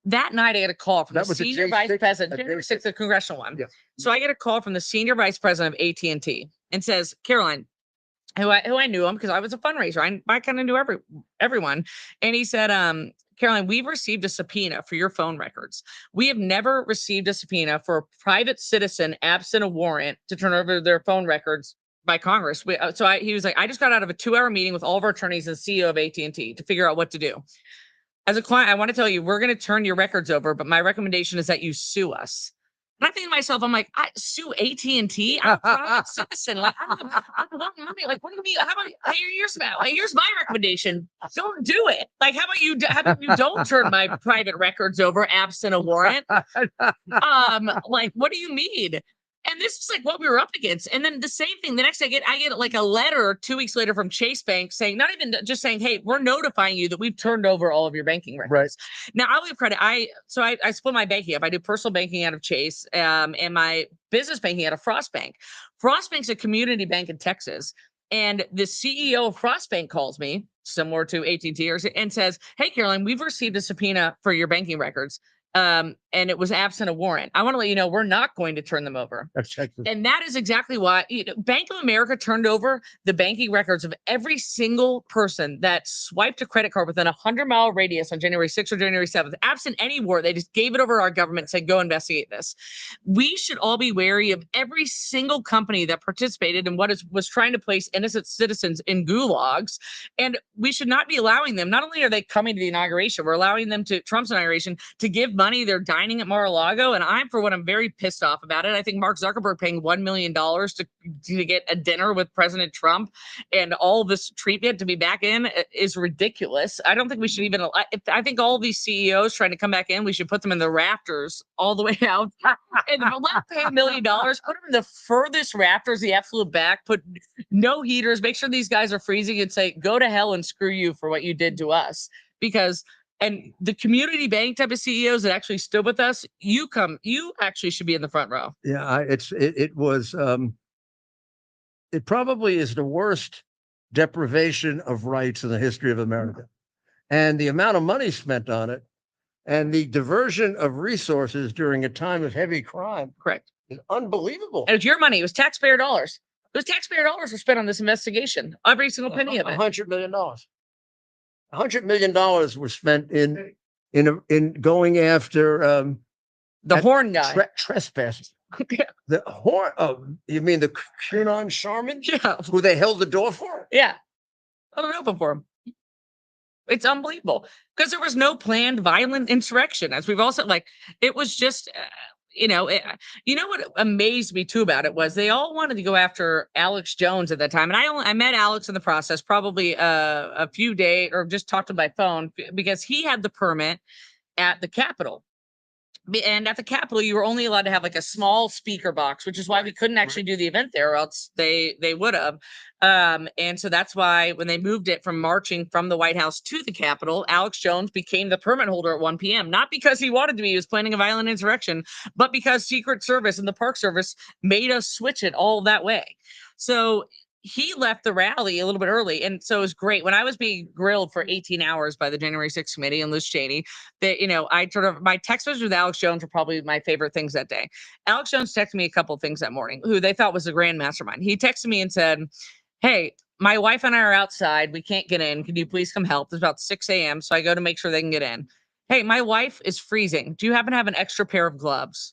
That night I get a call from the senior vice president, January 6th, the congressional one. Yeah. So I get a call from the senior vice president of AT&T and says, Caroline, who I knew him because I was a fundraiser. I kind of knew everyone. And he said, Caroline, we've received a subpoena for your phone records. We have never received a subpoena for a private citizen absent a warrant to turn over their phone records by Congress. He was like, I just got out of a 2-hour meeting with all of our attorneys and CEO of AT&T to figure out what to do. As a client, I want to tell you, we're going to turn your records over, but my recommendation is that you sue us. And I think to myself, I'm like, I sue AT&T. I'm a private citizen. Like, I want money. Like, what do you mean? How about here's my recommendation. Don't do it. Like, how about you don't turn my private records over absent a warrant? Like, what do you mean? And this is like what we were up against. And then the same thing, the next day I get like a letter 2 weeks later from Chase Bank saying, not even just saying, hey, we're notifying you that we've turned over all of your banking records. Right. Now I'll give credit. I split my banking up. I do personal banking out of Chase, and my business banking out of Frost Bank. Frost Bank's a community bank in Texas. And the CEO of Frost Bank calls me, similar to AT&T, and says, hey, Caroline, we've received a subpoena for your banking records. And it was absent a warrant. I want to let you know we're not going to turn them over. And that is exactly why Bank of America turned over the banking records of every single person that swiped a credit card within a 100-mile radius on January 6th or January 7th. Absent any warrant, they just gave it over to our government and said, go investigate this. We should all be wary of every single company that participated in was trying to place innocent citizens in gulags. And we should not be allowing them. Not only are they coming to the inauguration, we're allowing them to Trump's inauguration to give money. They're dining at Mar-a-Lago, and I'm very pissed off about it. I think Mark Zuckerberg paying $1 million to get a dinner with President Trump and all this treatment to be back in is ridiculous. I don't think we should even. I think all these CEOs trying to come back in, we should put them in the rafters all the way out, and let pay $1 million, put them in the furthest rafters, the absolute back, put no heaters, make sure these guys are freezing, and say, go to hell and screw you for what you did to us, because. And the community bank type of CEOs that actually stood with us, you actually should be in the front row. Yeah, it probably is the worst deprivation of rights in the history of America. And the amount of money spent on it and the diversion of resources during a time of heavy crime. Correct. Is unbelievable. And it's your money. It was taxpayer dollars. Those taxpayer dollars were spent on this investigation. Every single penny of it. $100 million. $100 million were spent in going after the horn guy. Trespassers. The horn. Oh, you mean the QAnon shaman? Yeah. Who they held the door for? Yeah. I don't open for him. It's unbelievable because there was no planned violent insurrection, as we've all said. Like, it was just. What amazed me too about it was they all wanted to go after Alex Jones at that time. And I met Alex in the process, probably a few days, or just talked to him by phone, because he had the permit at the Capitol. And at the Capitol, you were only allowed to have like a small speaker box, which is why we couldn't actually do the event there, or else they would have. And so that's why when they moved it from marching from the White House to the Capitol, Alex Jones became the permit holder at 1 p.m. Not because he wanted to be, he was planning a violent insurrection, but because Secret Service and the Park Service made us switch it all that way. So he left the rally a little bit early. And so it was great. When I was being grilled for 18 hours by the January 6th committee and Liz Cheney, that, my text messages with Alex Jones were probably my favorite things that day. Alex Jones texted me a couple of things that morning, who they thought was the grand mastermind. He texted me and said, hey, my wife and I are outside. We can't get in. Can you please come help? It's about 6 a.m. So I go to make sure they can get in. Hey, my wife is freezing. Do you happen to have an extra pair of gloves?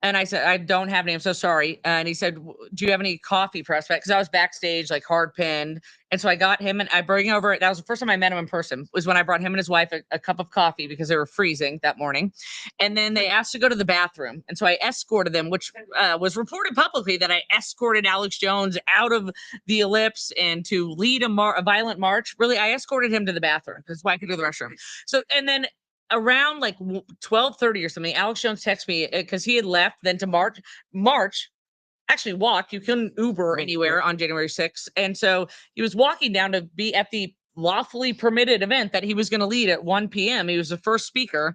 And I said, I don't have any. I'm so sorry. And he said, do you have any coffee press? Because I was backstage, like hard pinned. And so I got him and I bring over, that was the first time I met him in person, was when I brought him and his wife a cup of coffee because they were freezing that morning. And then they asked to go to the bathroom. And so I escorted them, which was reported publicly that I escorted Alex Jones out of the ellipse and to lead a violent march. Really, I escorted him to the bathroom because I could go to the restroom. So, and then around like 12:30 or something, Alex Jones texted me because he had left then to march, actually walk. You couldn't Uber anywhere on January 6th. And so he was walking down to be at the lawfully permitted event that he was going to lead at 1 p.m. He was the first speaker.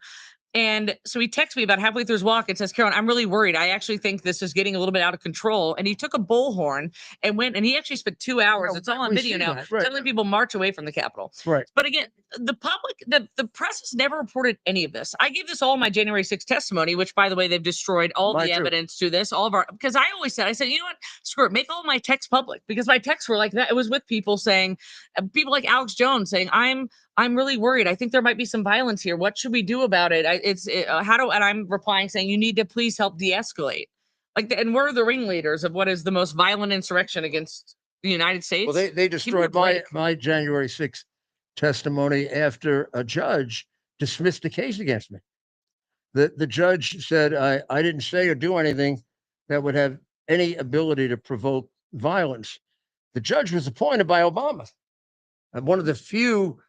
And so he texts me about halfway through his walk and says, Carolyn, I'm really worried. I actually think this is getting a little bit out of control. And he took a bullhorn and went, and he actually spent 2 hours. No, It's all on we video see now, that, right. telling people march away from the Capitol. Right. But again, the public, the press has never reported any of this. I gave this all my January 6th testimony, which, by the way, they've destroyed all Mine the too. evidence to this, all of our, because I always said, you know what, screw it, make all my texts public, because my texts were like that. It was with people saying, people like Alex Jones saying, I'm really worried. I think there might be some violence here. What should we do about it? And I'm replying saying, you need to please help de-escalate. And we're the ringleaders of what is the most violent insurrection against the United States. Well, they destroyed my January 6th testimony after a judge dismissed the case against me. The judge said I didn't say or do anything that would have any ability to provoke violence. The judge was appointed by Obama, and one of the few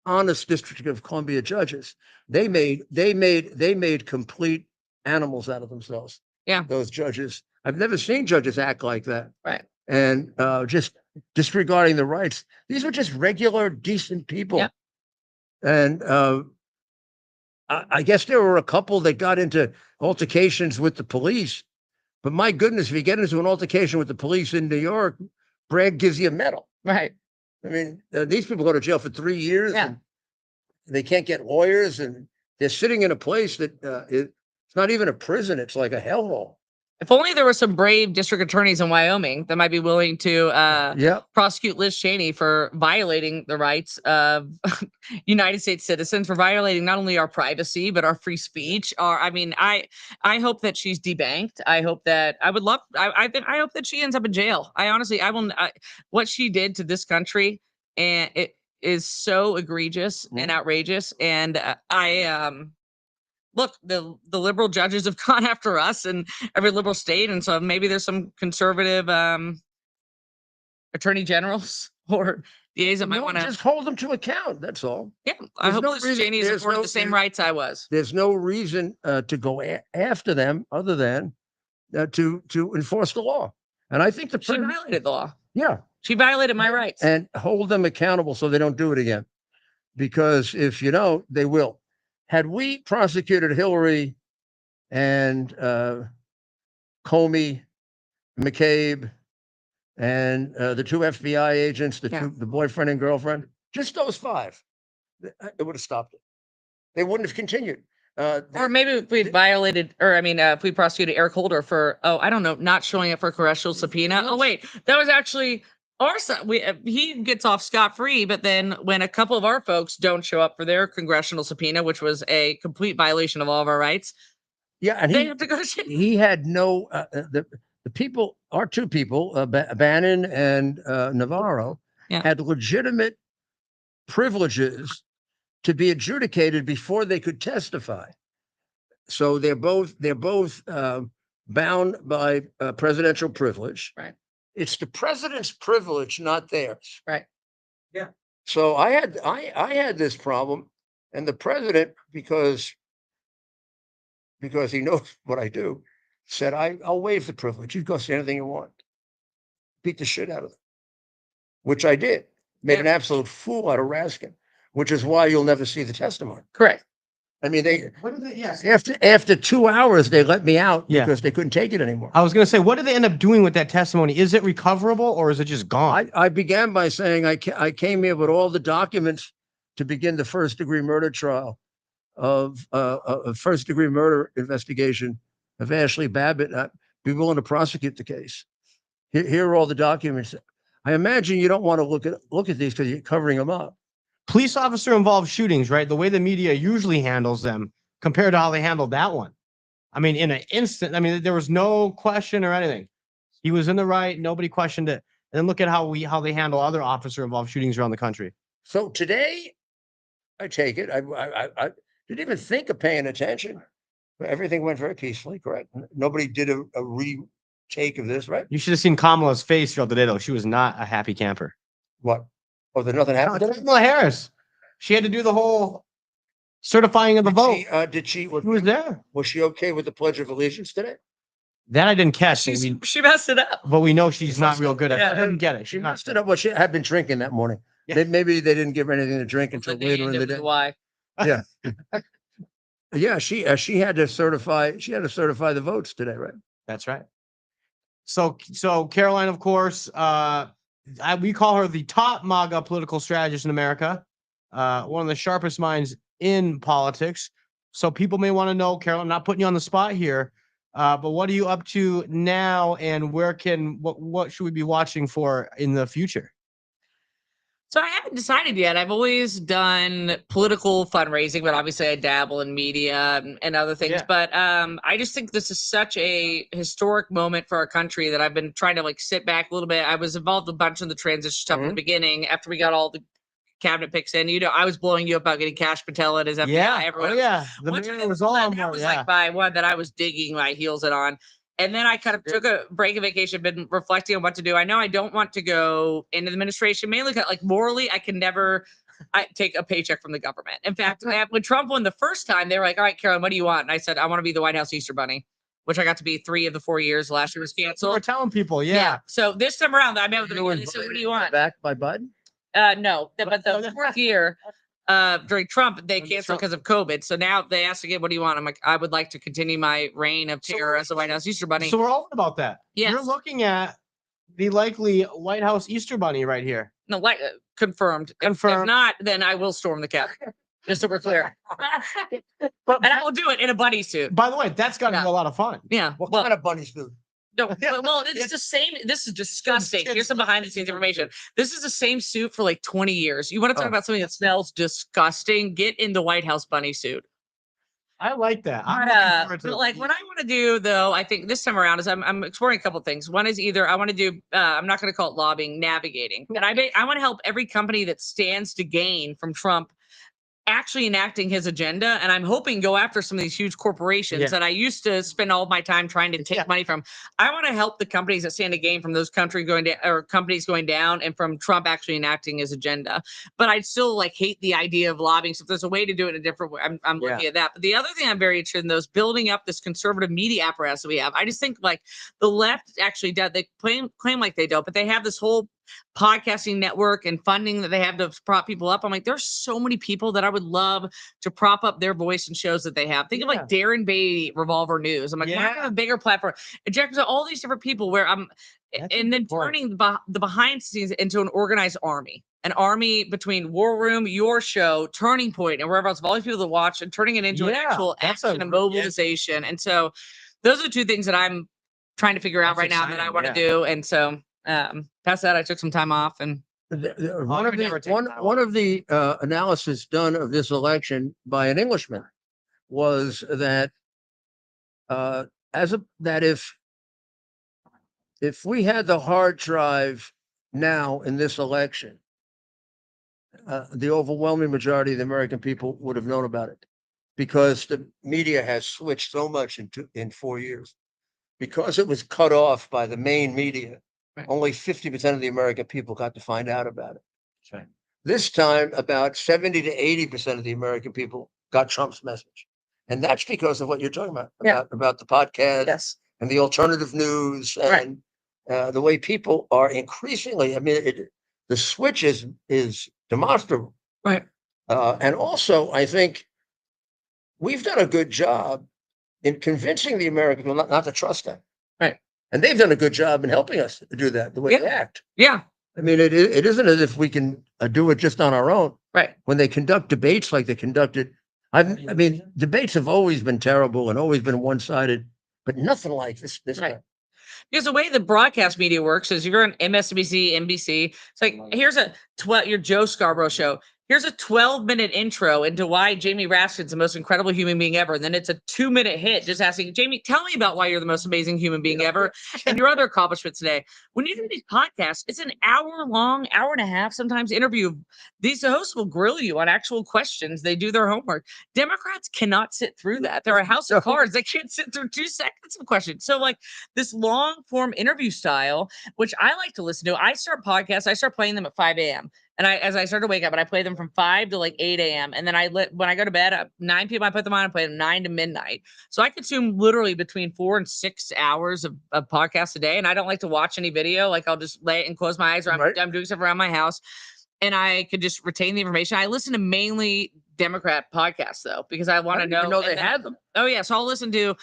honest District of Columbia judges. They made complete animals out of themselves. Yeah. Those judges. I've never seen judges act like that. Right. And just disregarding the rights. These were just regular, decent people. Yeah. And I guess there were a couple that got into altercations with the police. But my goodness, if you get into an altercation with the police in New York, Bragg gives you a medal. Right. I mean, these people go to jail for 3 years. Yeah. And they can't get lawyers, and they're sitting in a place that it's not even a prison. It's like a hellhole. If only there were some brave district attorneys in Wyoming that might be willing to prosecute Liz Cheney for violating the rights of United States citizens, for violating not only our privacy, but our free speech. I hope that she's debanked. I hope that I hope that she ends up in jail. What she did to this country, and it is so egregious and outrageous. And look, the liberal judges have gone after us in every liberal state. And so maybe there's some conservative attorney generals or DAs that might want to just hold them to account. That's all. Yeah. I hope Liz Cheney is afforded the same rights I was. There's no reason to go after them other than to enforce the law. And I think she violated the law. Yeah. She violated my rights. And hold them accountable so they don't do it again. Because if you don't, they will. Had we prosecuted Hillary and Comey, McCabe, and the 2 FBI agents, the boyfriend and girlfriend, just those 5, it would have stopped it. They wouldn't have continued. Or maybe if we violated, if we prosecuted Eric Holder for, not showing up for a congressional subpoena. Oh, wait, that was actually our son. He gets off scot-free, but then when a couple of our folks don't show up for their congressional subpoena, which was a complete violation of all of our rights, and they have to go to jail. He had no, the people, our 2 people, Bannon and Navarro, had legitimate privileges to be adjudicated before they could testify. So they're both bound by presidential privilege. Right. It's the president's privilege, not theirs. Right. Yeah. So I had this problem, and the president, because he knows what I do, said, I'll waive the privilege. You go say anything you want. Beat the shit out of them, which I did. Made an absolute fool out of Raskin, which is why you'll never see the testimony. Correct. I mean, after 2 hours, they let me out because they couldn't take it anymore. I was going to say, what did they end up doing with that testimony? Is it recoverable or is it just gone? I began by saying I came here with all the documents to begin the first-degree murder trial of a first-degree murder investigation of Ashley Babbitt. I'd be willing to prosecute the case. Here are all the documents. I imagine you don't want to look at these because you're covering them up. Police officer involved shootings, right? The way the media usually handles them compared to how they handled that one. I mean, in an instant, there was no question or anything. He was in the right. Nobody questioned it. And then look at how they handle other officer involved shootings around the country. So today, I take it. I didn't even think of paying attention. Everything went very peacefully, correct? Nobody did a retake of this, right? You should have seen Kamala's face throughout the day, though. She was not a happy camper. What? Oh, there's nothing happened? Kamala Harris. She had to do the whole certifying of the vote. She was there. Was she okay with the Pledge of Allegiance today? That I didn't catch. She messed it up. But we know she's not real good at it. I didn't get it. She messed it up. Well, she had been drinking that morning. Yeah. Maybe they didn't give her anything to drink until later in the day. Why? Yeah. Yeah, she had to certify the votes today, right? That's right. So Caroline, of course, we call her the top MAGA political strategist in America, one of the sharpest minds in politics. So people may want to know, Caroline, I'm not putting you on the spot here, but what are you up to now, and what should we be watching for in the future? So I haven't decided yet. I've always done political fundraising, but obviously I dabble in media and other things. Yeah. But I just think this is such a historic moment for our country that I've been trying to like sit back a little bit. I was involved a bunch in the transition stuff in the beginning after we got all the cabinet picks in. I was blowing you up about getting Cash Patel at his FBI. Yeah. Everyone Oh, yeah. The mayor was all on that board. was Yeah. like by one that I was digging my heels in on. And then I kind of took a break of vacation, been reflecting on what to do. I know I don't want to go into the administration, mainly like morally, I can never take a paycheck from the government. In fact, when Trump won the first time, they were like, all right, Carolyn, what do you want? And I said, I want to be the White House Easter Bunny, which I got to be 3 of the 4 years. Last year was So canceled. we're telling people, yeah. So this time around, I met with them. They said, what do you want? Backed by Biden? No, but the 4th year, during Trump, they canceled because of COVID. So now they asked again, what do you want? I'm like, I would like to continue my reign of terror as the White House Easter Bunny. So we're open about that. Yes. You're looking at the likely White House Easter Bunny right here. No, like confirmed. If not, then I will storm the Capitol. Just so we're clear. And I will do it in a bunny suit. By the way, that's got to be a lot of fun. Yeah. What kind of bunny suit? No, well, it's the same. This is disgusting. Here's some behind the scenes information. This is the same suit for like 20 years. You want to talk about something that smells disgusting? Get in the White House bunny suit. I like that. But like what I want to do though, I think this time around is I'm exploring a couple of things. One is either I want to do I'm not going to call it lobbying, navigating, and I want to help every company that stands to gain from Trump actually enacting his agenda, and I'm hoping go after some of these huge corporations that I used to spend all my time trying to take money from. I want to help the companies that stand to gain from those companies going down and from Trump actually enacting his agenda. But I'd still like hate the idea of lobbying. So if there's a way to do it in a different way, I'm looking at that. But the other thing I'm very interested in though is building up this conservative media apparatus that we have. I just think like the left actually does. They claim like they don't, but they have this whole podcasting network and funding that they have to prop people up. I'm like, there's so many people that I would love to prop up their voice and shows that they have. Think of like Darren Beatty, Revolver News. I'm like, why not have a bigger platform? And Jack, all these different people where and then turning the behind the scenes into an organized army. An army between War Room, your show, Turning Point, and wherever else, of all these people to watch and turning it into an actual action and mobilization. And so those are the two things that I'm trying to figure out right now that I want to do. And so past that, I took some time off and one of the analysis done of this election by an Englishman was that if we had the hard drive now in this election, the overwhelming majority of the American people would have known about it, because the media has switched so much in 4 years. Because it was cut off by the main media, only 50% of the American people got to find out about it. Right. This time, about 70 to 80% of the American people got Trump's message. And that's because of what you're talking about the podcast and the alternative news and the way people are increasingly, I mean, the switch is demonstrable. Right. And also, I think we've done a good job in convincing the American people not to trust them. Right. And they've done a good job in helping us do that, the way they act. Yeah. I mean, it isn't as if we can do it just on our own. Right. When they conduct debates like they conducted, I mean, debates have always been terrible and always been one-sided, but nothing like this time. Because the way the broadcast media works is you're on MSNBC, NBC. It's like, here's your Joe Scarborough show. Here's a 12-minute intro into why Jamie Raskin's the most incredible human being ever. And then it's a 2-minute hit just asking, Jamie, tell me about why you're the most amazing human being ever and your other accomplishments today. When you do these podcasts, it's an hour-long, hour and a half sometimes interview. These hosts will grill you on actual questions. They do their homework. Democrats cannot sit through that. They're a house of cards. They can't sit through 2 seconds of questions. So like this long-form interview style, which I like to listen to, I start podcasts, I start playing them at 5 a.m. And as I start to wake up, and I play them from 5 to like 8 a.m. And then when I go to bed at 9 p.m., I put them on and play them 9 to midnight. So I consume literally between 4 and 6 hours of podcasts a day. And I don't like to watch any video. Like I'll just lay and close my eyes, or I'm doing stuff around my house, and I could just retain the information. I listen to mainly Democrat podcasts though, because I want to know. know and they then- had them. Oh yeah, so I'll listen to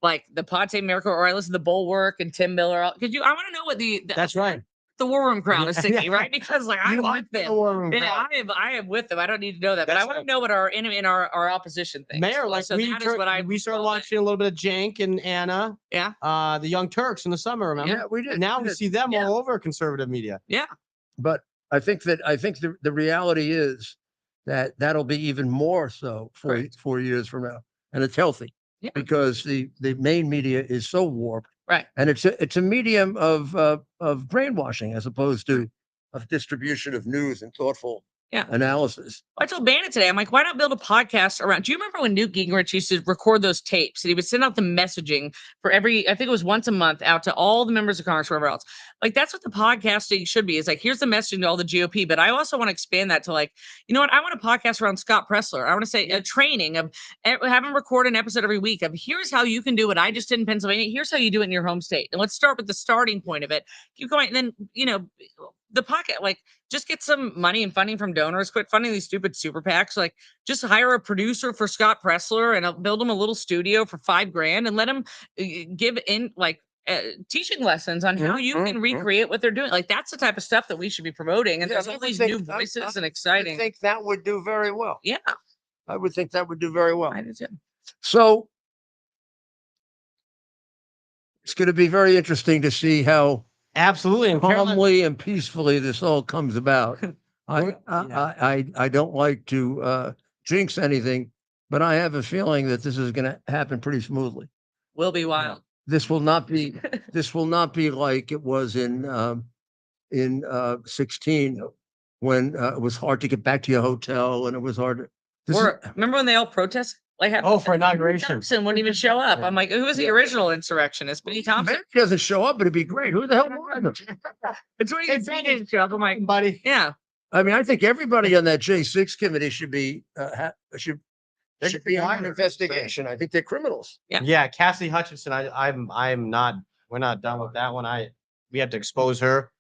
like the Pod Save Miracle, or I listen to Bulwark and Tim Miller. Because I want to know what That's right. the War Room crowd is Yeah, thinking, yeah. right? Because like I You like like the them. War Room Yeah, crowd. I am with them. I don't need to know that, but I That's want to right. know what our enemy and our opposition thinks. Mayor, like so we that is what I we started love it. watching a little bit of Jank and Anna, Yeah, the Young Turks in the summer, remember? Yeah, we did. And now we we did. see them Yeah. all over conservative media. yeah. But I think the reality is that that'll be even more so 4 years from now, and it's healthy Yeah. because the main media is so warped, Right. and it's a medium of brainwashing as opposed to of distribution of news and thoughtful Yeah. analysis. I told Bannon today, I'm like, why not build a podcast around? Do you remember when Newt Gingrich used to record those tapes and he would send out the messaging for I think it was once a month out to all the members of Congress, wherever else? Like, that's what the podcasting should be. Is like, here's the messaging to all the GOP, but I also want to expand that to like, you know what? I want a podcast around Scott Pressler. I want to say a training of have him record an episode every week of here's how you can do what I just did in Pennsylvania. Here's how you do it in your home state. And let's start with the starting point of it. Keep going. And then, the podcast, like, just get some money and funding from donors. Quit funding these stupid super PACs. Like, just hire a producer for Scott Pressler and build him a little studio for $5,000 and let him give in teaching lessons on how you can recreate what they're doing. Like, that's the type of stuff that we should be promoting. And Yeah, there's I all would these think- new voices and I exciting. think that would do very well. Yeah, I would think that would do very well. I do too. So it's going to be very interesting to see how Absolutely. And Caroline, calmly and peacefully this all comes about. Yeah. I don't like to jinx anything, but I have a feeling that this is going to happen pretty smoothly. Will be wild. This will not be like it was in 16 when it was hard to get back to your hotel and it was hard to. Remember when they all protested? Like, for inauguration. Thompson wouldn't even show up. I'm like, who was the original insurrectionist? Benny Thompson. Maybe he doesn't show up, but it'd be great. Who the hell wanted him? It's when he didn't show up. I'm like, buddy. yeah. I mean, I think everybody on that J6 committee should be should be under investigation. I think they're criminals. Yeah, Cassidy Hutchinson. I'm not. We're not done with that one. We have to expose her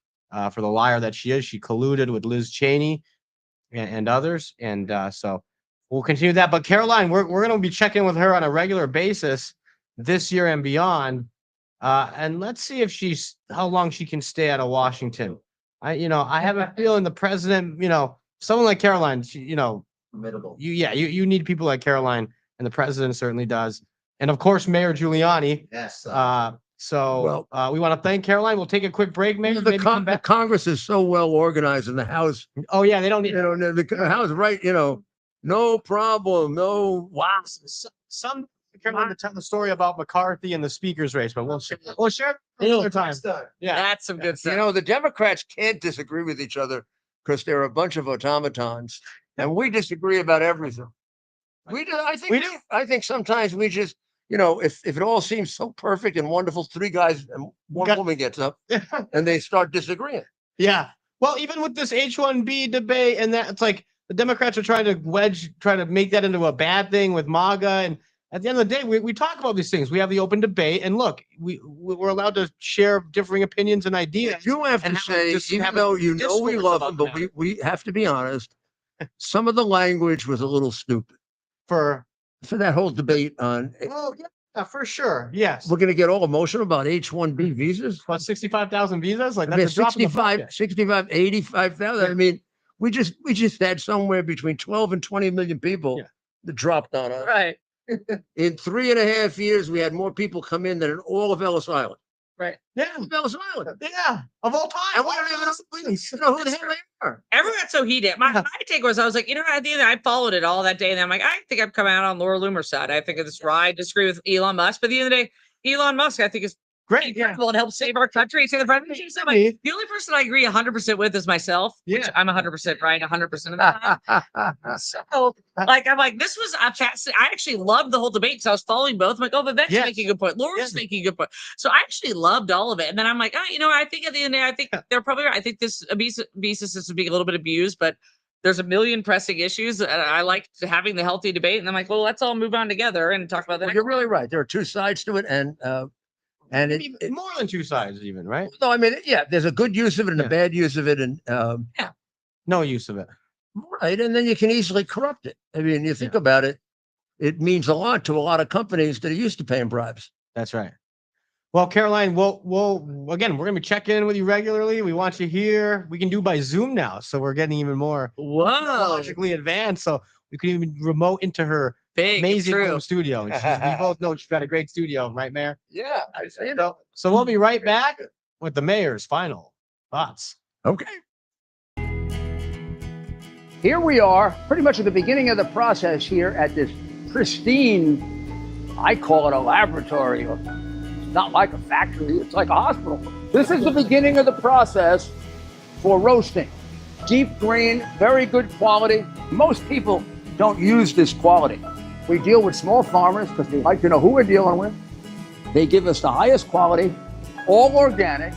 for the liar that she is. She colluded with Liz Cheney and others, and so we'll continue that. But Caroline, we're going to be checking with her on a regular basis this year and beyond, and let's see if how long she can stay out of Washington. I have a feeling the president, someone like Caroline, Formidable. you need people like Caroline, and the president certainly does. And of course, Mayor Giuliani. Yes. So we want to thank Caroline. We'll take a quick break, Mayor. The maybe come back. Congress is so well organized, and the House, Oh yeah, they don't need. the House, right? No problem. No. Wow. Some Caroline to tell the story about McCarthy and the speaker's race, but we'll share another time. Yeah. That's some good stuff. The Democrats can't disagree with each other because they're a bunch of automatons, and we disagree about everything. We do. I think We do. I think sometimes we just, if it all seems so perfect and wonderful, three guys and one woman gets up and they start disagreeing. Yeah. Well, even with this H-1B debate and that, it's like the Democrats are trying to make that into a bad thing with MAGA. And at the end of the day, we talk about these things. We have the open debate, and look, we're allowed to share differing opinions and ideas. You have to and say, just even have a though we discourse love about them, but that. we have to be honest. Some of the language was a little stupid For that whole debate on. for sure. Yes. We're going to get all emotional about H-1B visas. About 65,000 visas. Like I mean, that's a drop in the 65, bucket. 85,000. Yeah. I mean, we just had somewhere between 12 and 20 million people that dropped on us. Right. In 3.5 years, we had more people come in than in all of Ellis Island. Right. Yeah. Ellis Island. Yeah. Of all time. And we don't even know who the hell they are. Everyone got so heated. My take was, I was like, at the end, I followed it all that day, and I'm like, I think I'm coming out on Laura Loomer's side. I think it's right. I disagree with Elon Musk, but at the end of the day, Elon Musk, I think is Great. Yeah. incredible and helps save our country. Save the presidency. So the only person I agree 100% with is myself. Which Yeah. I'm 100% right 100% of the time. So, I'm like, this was I actually loved the whole debate because I was following both. I'm like, oh, Vivek's Yes. making a good point. Laura's Yes. making a good point. So I actually loved all of it. And then I'm like, I think at the end of the day, I think they're probably right. I think this obesis is being a little bit abused, but there's a million pressing issues. And I like having the healthy debate. And I'm like, well, let's all move on together and talk about that. Well, you're really right. There are two sides to it, and Maybe more than two sides, even, right? no, I mean, yeah, there's a good use of it and a Yeah. bad use of it, and No use of it. Right. And then you can easily corrupt it. I mean, you think about it, it means a lot to a lot of companies that are used to paying bribes. That's right. Well, Caroline, we'll again, we're gonna be checking in with you regularly. We want you here. We can do by Zoom now, so we're getting even more technologically advanced. So we can even remote into her amazing home studio. And we both know she's got a great studio, right, Mayor? Yeah. So we'll be right back with the mayor's final thoughts. Okay. Here we are, pretty much at the beginning of the process here at this pristine, I call it a laboratory. It's not like a factory, it's like a hospital. This is the beginning of the process for roasting. Deep grain, very good quality. Most people don't use this quality. We deal with small farmers because they like to know who we're dealing with. They give us the highest quality, all organic,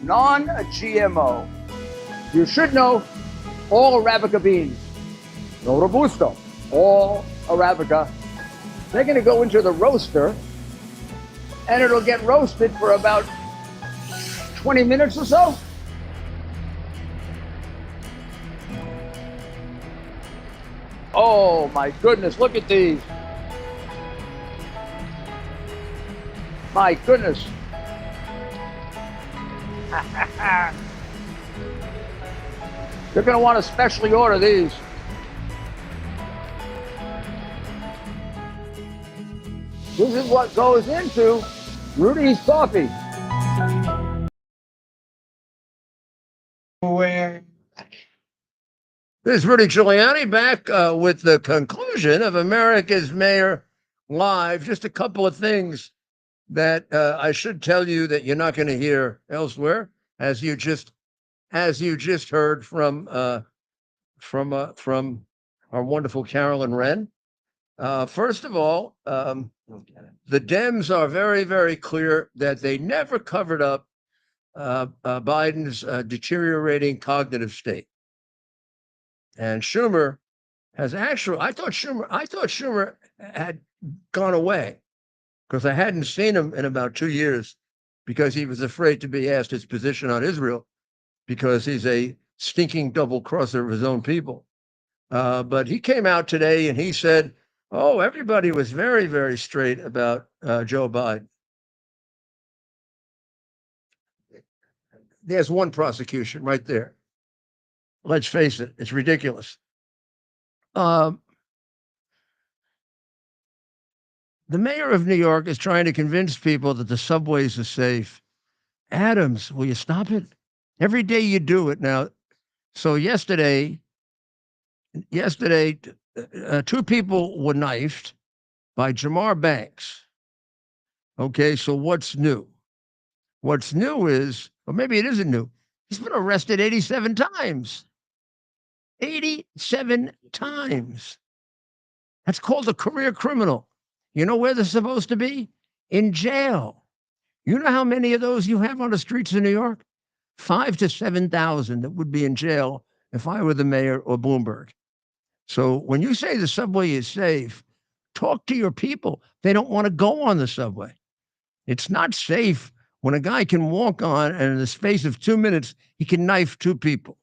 non-GMO. You should know all Arabica beans, no Robusto, all Arabica. They're going to go into the roaster and it'll get roasted for about 20 minutes or so. Oh my goodness, look at these. My goodness. You're going to want to specially order these. This is what goes into Rudy's coffee. Where? This is Rudy Giuliani back with the conclusion of America's Mayor Live. Just a couple of things that I should tell you that you're not going to hear elsewhere, as you just heard from our wonderful Carolyn Wren. First of all, the Dems are very, very clear that they never covered up Biden's deteriorating cognitive state. And Schumer has actually, I thought Schumer had gone away because I hadn't seen him in about 2 years because he was afraid to be asked his position on Israel because he's a stinking double crosser of his own people. But he came out today and he said, oh, everybody was very, very straight about Joe Biden. There's one prosecution right there. Let's face it, it's ridiculous. The mayor of New York is trying to convince people that the subways are safe. Adams, will you stop it? Every day you do it now. So yesterday, 2 people were knifed by Jamar Banks. Okay, so what's new? What's new is, or maybe it isn't new, he's been arrested 87 times. 87 times. That's called a career criminal. You know where they're supposed to be? In jail. You know how many of those you have on the streets of New York? 5,000 to 7,000 that would be in jail if I were the mayor or Bloomberg. So when you say the subway is safe, talk to your people. They don't want to go on the subway. It's not safe when a guy can walk on and in the space of 2 minutes, he can knife 2 people.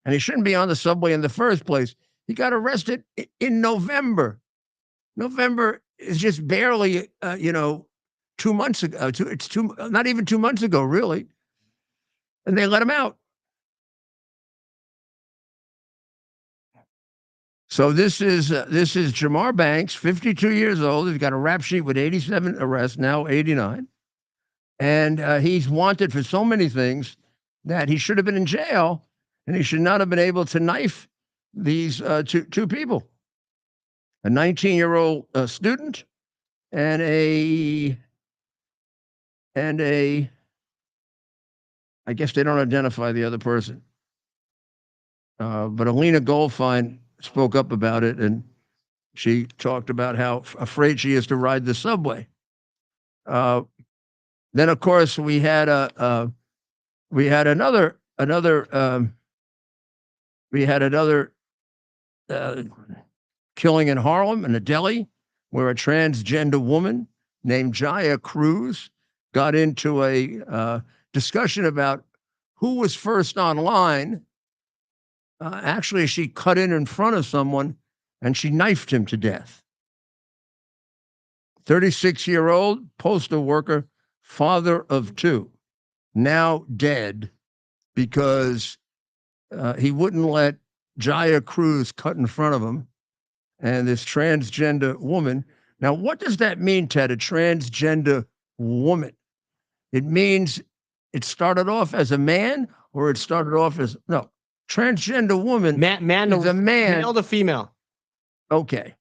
And he shouldn't be on the subway in the first place. He got arrested in November. November is just barely, 2 months ago. Not even 2 months ago, really. And they let him out. So this is Jamar Banks, 52 years old. He's got a rap sheet with 87 arrests, now 89. And he's wanted for so many things that he should have been in jail, and he should not have been able to knife these two people, a 19-year-old student and a, I guess they don't identify the other person. But Alina Goldfein spoke up about it, and she talked about how afraid she is to ride the subway. Then, of course, we had another killing in Harlem in a deli where a transgender woman named Jaya Cruz got into a discussion about who was first online Actually, she cut in front of someone and she knifed him to death. 36-year-old postal worker, father of two, now dead because he wouldn't let Jaya Cruz cut in front of him and this transgender woman. Now, what does that mean, Ted, a transgender woman? It means it started off as a man or it started off as, no, transgender woman Man is a man. male to female. Okay.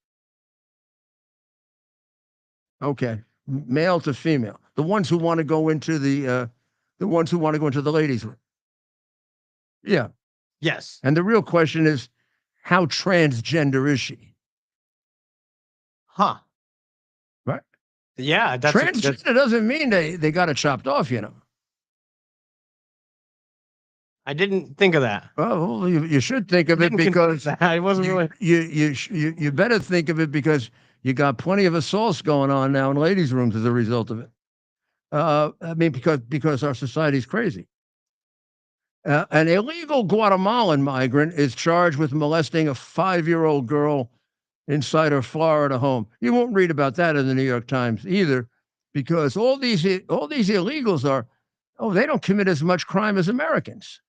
Okay. Male to female. The ones who want to go into the ladies' room. Yeah. Yes. And the real question is, how transgender is she? Huh. Right? Yeah. Transgender doesn't mean they got it chopped off, you know. I didn't think of that. Well, you should think of it because I wasn't really. You better think of it because you got plenty of assaults going on now in ladies' rooms as a result of it. I mean, because our society's crazy. An illegal Guatemalan migrant is charged with molesting a 5-year-old girl inside her Florida home. You won't read about that in the New York Times either, because all these illegals they don't commit as much crime as Americans.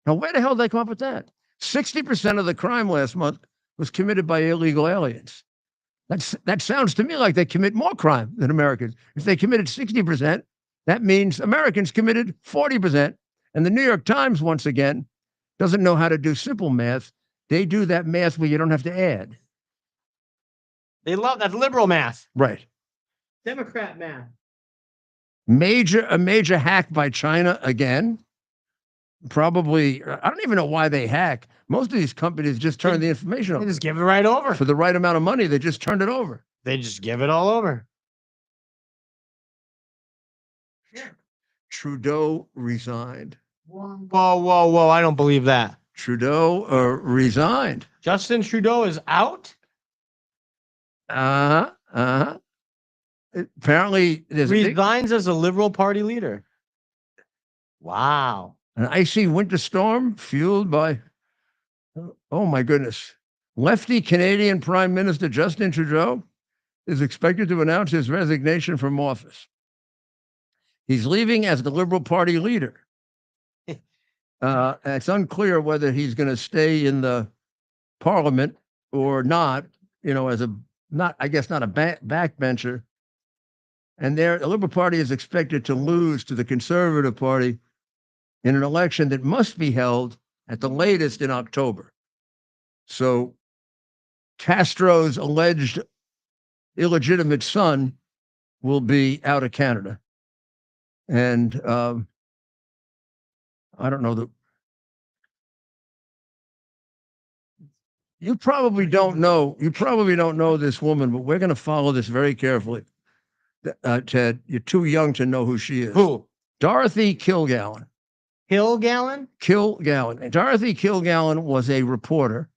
Now, where the hell did they come up with that? 60% of the crime last month was committed by illegal aliens. That sounds to me like they commit more crime than Americans. If they committed 60%, that means Americans committed 40%. And the New York Times, once again, doesn't know how to do simple math. They do that math where you don't have to add. They love that liberal math. Right. Democrat math. A major hack by China again. Probably, I don't even know why they hack. Most of these companies just turn the information over. They just give it right over. For the right amount of money, they just turned it over. They just give it all over. Trudeau resigned. Whoa. I don't believe that. Trudeau resigned. Justin Trudeau is out? Apparently, resigns as a Liberal Party leader. Wow. An icy winter storm fueled by, oh my goodness. Lefty Canadian Prime Minister Justin Trudeau is expected to announce his resignation from office. He's leaving as the Liberal Party leader. It's unclear whether he's going to stay in the parliament or not, as not a backbencher. And the Liberal Party is expected to lose to the Conservative Party in an election that must be held at the latest in October. So Castro's alleged illegitimate son will be out of Canada. And I don't know that you probably don't know this woman, but we're going to follow this very carefully. Ted, you're too young to know who she is. Who? Dorothy Kilgallen. Kilgallen? Kilgallen. Dorothy Kilgallen was a reporter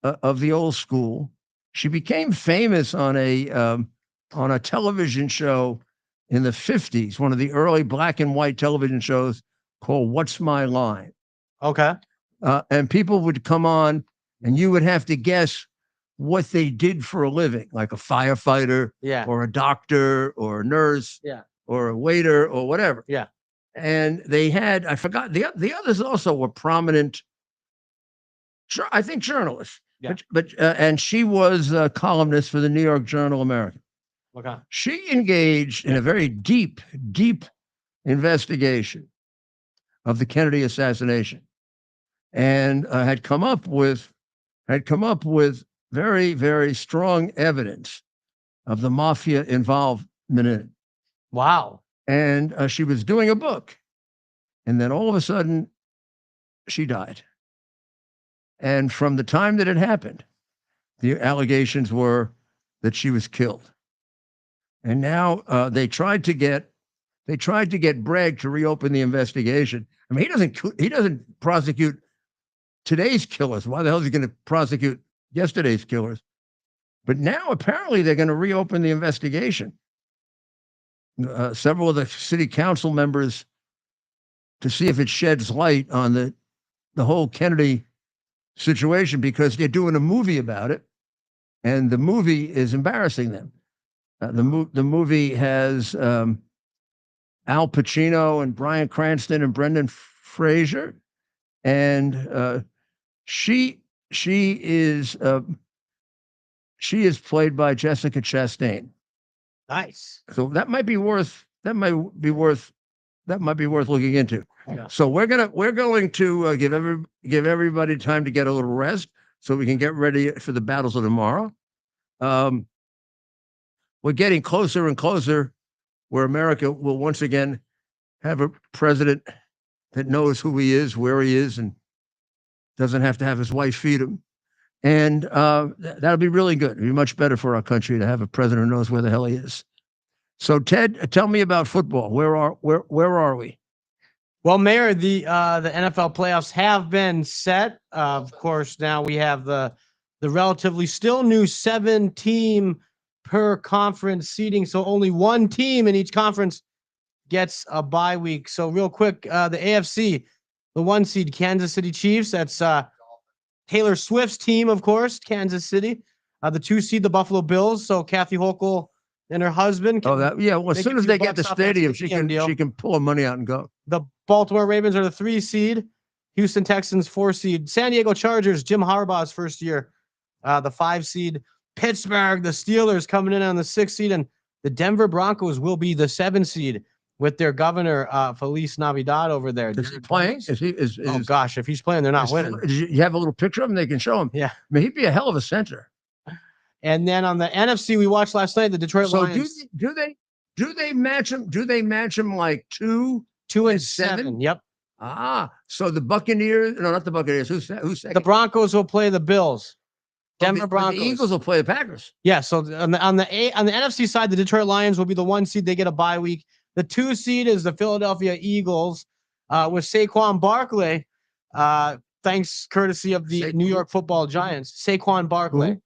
of the old school. She became famous on a television show in the 50s, one of the early black and white television shows called What's My Line? Okay. And people would come on and you would have to guess what they did for a living, like a firefighter or a doctor or a nurse or a waiter or whatever. Yeah. And they had, I forgot, the others also were prominent, I think, journalists. Yeah. And she was a columnist for the New York Journal American. Okay. She engaged in a very deep investigation of the Kennedy assassination, and had come up with very, very strong evidence of the mafia involvement in it. Wow. And she was doing a book, and then all of a sudden, she died. And from the time that it happened, the allegations were that she was killed. And now they tried to get Bragg to reopen the investigation. I mean, he doesn't prosecute today's killers. Why the hell is he going to prosecute yesterday's killers? But now apparently they're going to reopen the investigation. Several of the city council members, to see if it sheds light on the the whole Kennedy situation because they're doing a movie about it, and the movie is embarrassing them. The movie has Al Pacino and Bryan Cranston and Brendan Fraser, and she is played by Jessica Chastain. Nice. So that might be worth looking into. Yeah. So we're going to give everybody time to get a little rest so we can get ready for the battles of tomorrow. We're getting closer and closer where America will once again have a president that knows who he is, where he is, and doesn't have to have his wife feed him. And that'll be really good. It'll be much better for our country to have a president who knows where the hell he is. So, Ted, tell me about football. Where are we? Well, Mayor, the NFL playoffs have been set. Of course, now we have the relatively still new 7-team per conference seeding. So only one team in each conference gets a bye week. So real quick, the AFC, the 1 seed Kansas City Chiefs. That's Taylor Swift's team, of course, Kansas City. The 2 seed, the Buffalo Bills. So Kathy Hochul and her husband. Well, as soon as they get the stadium, she can pull her money out and go. The Baltimore Ravens are the 3 seed. Houston Texans 4 seed. San Diego Chargers, Jim Harbaugh's first year, the 5 seed. Pittsburgh, the Steelers coming in on the 6 seed, and the Denver Broncos will be the 7 seed with their governor Feliz Navidad over there. Is he playing? Oh gosh, if he's playing, they're not winning. You have a little picture of him? They can show him. Yeah. I mean, he'd be a hell of a center. And then on the NFC, we watched last night the Detroit Lions. So do they match him? Do they match him like 2 and 7? Yep. So the Buccaneers? No, not the Buccaneers. Who's second? The Broncos will play the Bills. Denver Broncos. The Eagles will play the Packers. Yeah. So on the NFC side, the Detroit Lions will be the 1 seed. They get a bye week. The 2 seed is the Philadelphia Eagles with Saquon Barkley. Thanks courtesy of the New York Football Giants. Saquon Barkley.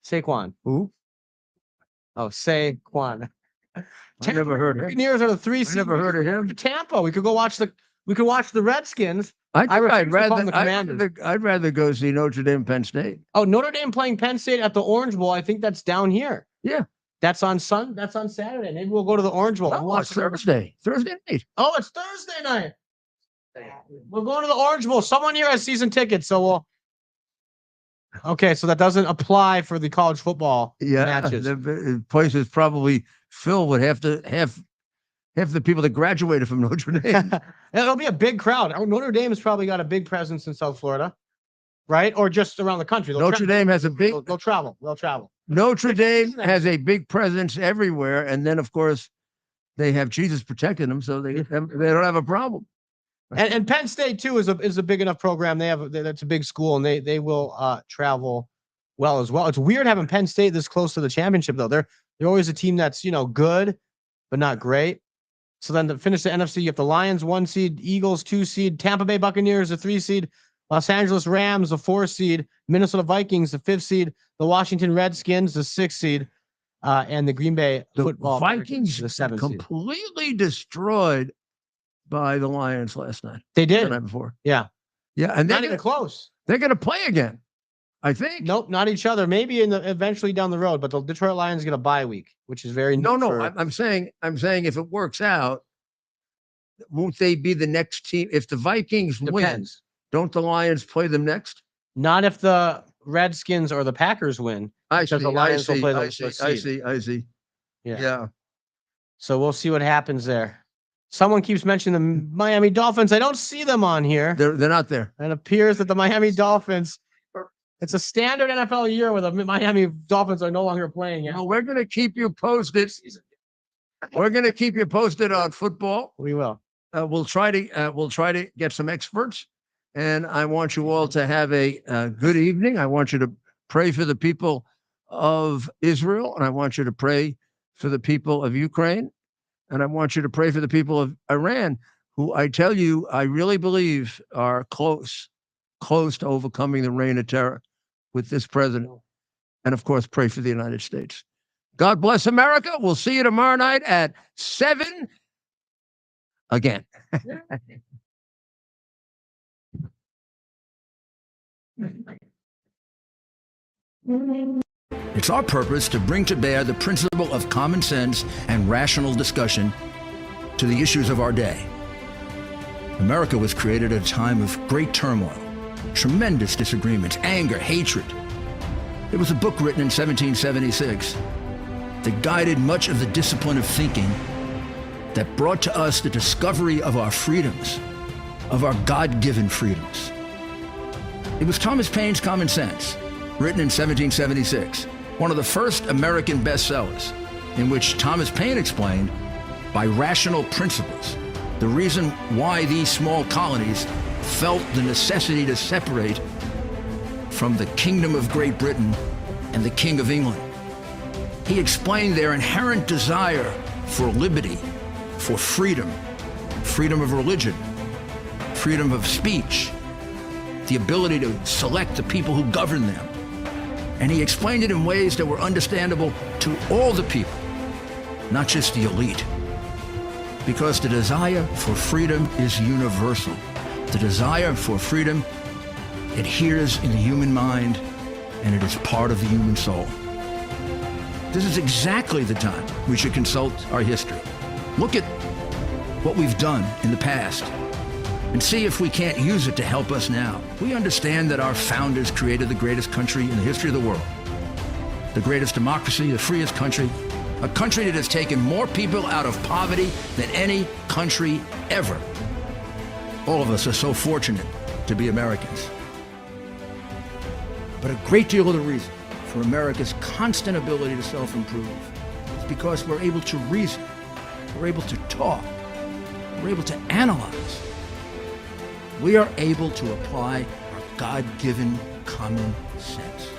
Saquon. Who? Oh, Saquon. I never heard of him. Buccaneers are the 3 seed. I never heard of him. Tampa. We could watch the Redskins. I'd rather go see Notre Dame, Penn State. Oh, Notre Dame playing Penn State at the Orange Bowl. I think that's down here. Yeah. That's on Saturday. Maybe we'll go to the Orange Bowl. No, it's Thursday. Thursday night. Oh, it's Thursday night. We're going to the Orange Bowl. Someone here has season tickets, so we'll. Okay, so that doesn't apply for the college football matches. The place is probably filled with half the people that graduated from Notre Dame. It'll be a big crowd. Notre Dame has probably got a big presence in South Florida, right? Or just around the country. Notre Dame has a big. They'll travel. They'll travel. Notre Dame has a big presence everywhere, and then of course they have Jesus protecting them, so they don't have a problem. And Penn State too is a big enough program. That's a big school, and they will travel well as well. It's weird having Penn State this close to the championship though. They're always a team that's good, but not great. So then to finish the NFC, you have the Lions 1 seed, Eagles 2 seed, Tampa Bay Buccaneers the 3 seed, Los Angeles Rams the 4 seed, Minnesota Vikings the 5th seed, the Washington Redskins the 6th seed, and the Green Bay Football Vikings the 7th seed. Completely destroyed by the Lions last night. They did the night before. Yeah, and not even close. They're going to play again, I think. Nope, not each other. Maybe eventually down the road, but the Detroit Lions get a bye week, which is very no. I'm saying if it works out, won't they be the next team? If the Vikings win, don't the Lions play them next? Not if the Redskins or the Packers win. I see. The Lions will play I see. Yeah. So we'll see what happens there. Someone keeps mentioning the Miami Dolphins. I don't see them on here. They're not there. It appears that the Miami Dolphins. It's a standard NFL year where the Miami Dolphins are no longer playing. Well, we're going to keep you posted. We're going to keep you posted on football. We will. We'll try to get some experts, and I want you all to have a good evening. I want you to pray for the people of Israel, and I want you to pray for the people of Ukraine, and I want you to pray for the people of Iran, who I tell you, I really believe are close to overcoming the reign of terror with this president. And of course, pray for the United States. God bless America. We'll see you tomorrow night at 7 again. It's our purpose to bring to bear the principle of common sense and rational discussion to the issues of our day. America was created at a time of great turmoil, tremendous disagreements, anger, hatred. There was a book written in 1776 that guided much of the discipline of thinking that brought to us the discovery of our freedoms, of our God-given freedoms. It was Thomas Paine's Common Sense, written in 1776, one of the first American bestsellers, in which Thomas Paine explained, by rational principles, the reason why these small colonies felt the necessity to separate from the Kingdom of Great Britain and the King of England. He explained their inherent desire for liberty, for freedom, freedom of religion, freedom of speech, the ability to select the people who govern them. And he explained it in ways that were understandable to all the people, not just the elite. Because the desire for freedom is universal. The desire for freedom adheres in the human mind, and it is part of the human soul. This is exactly the time we should consult our history. Look at what we've done in the past and see if we can't use it to help us now. We understand that our founders created the greatest country in the history of the world, the greatest democracy, the freest country, a country that has taken more people out of poverty than any country ever. All of us are so fortunate to be Americans. But a great deal of the reason for America's constant ability to self-improve is because we're able to reason, we're able to talk, we're able to analyze. We are able to apply our God-given common sense.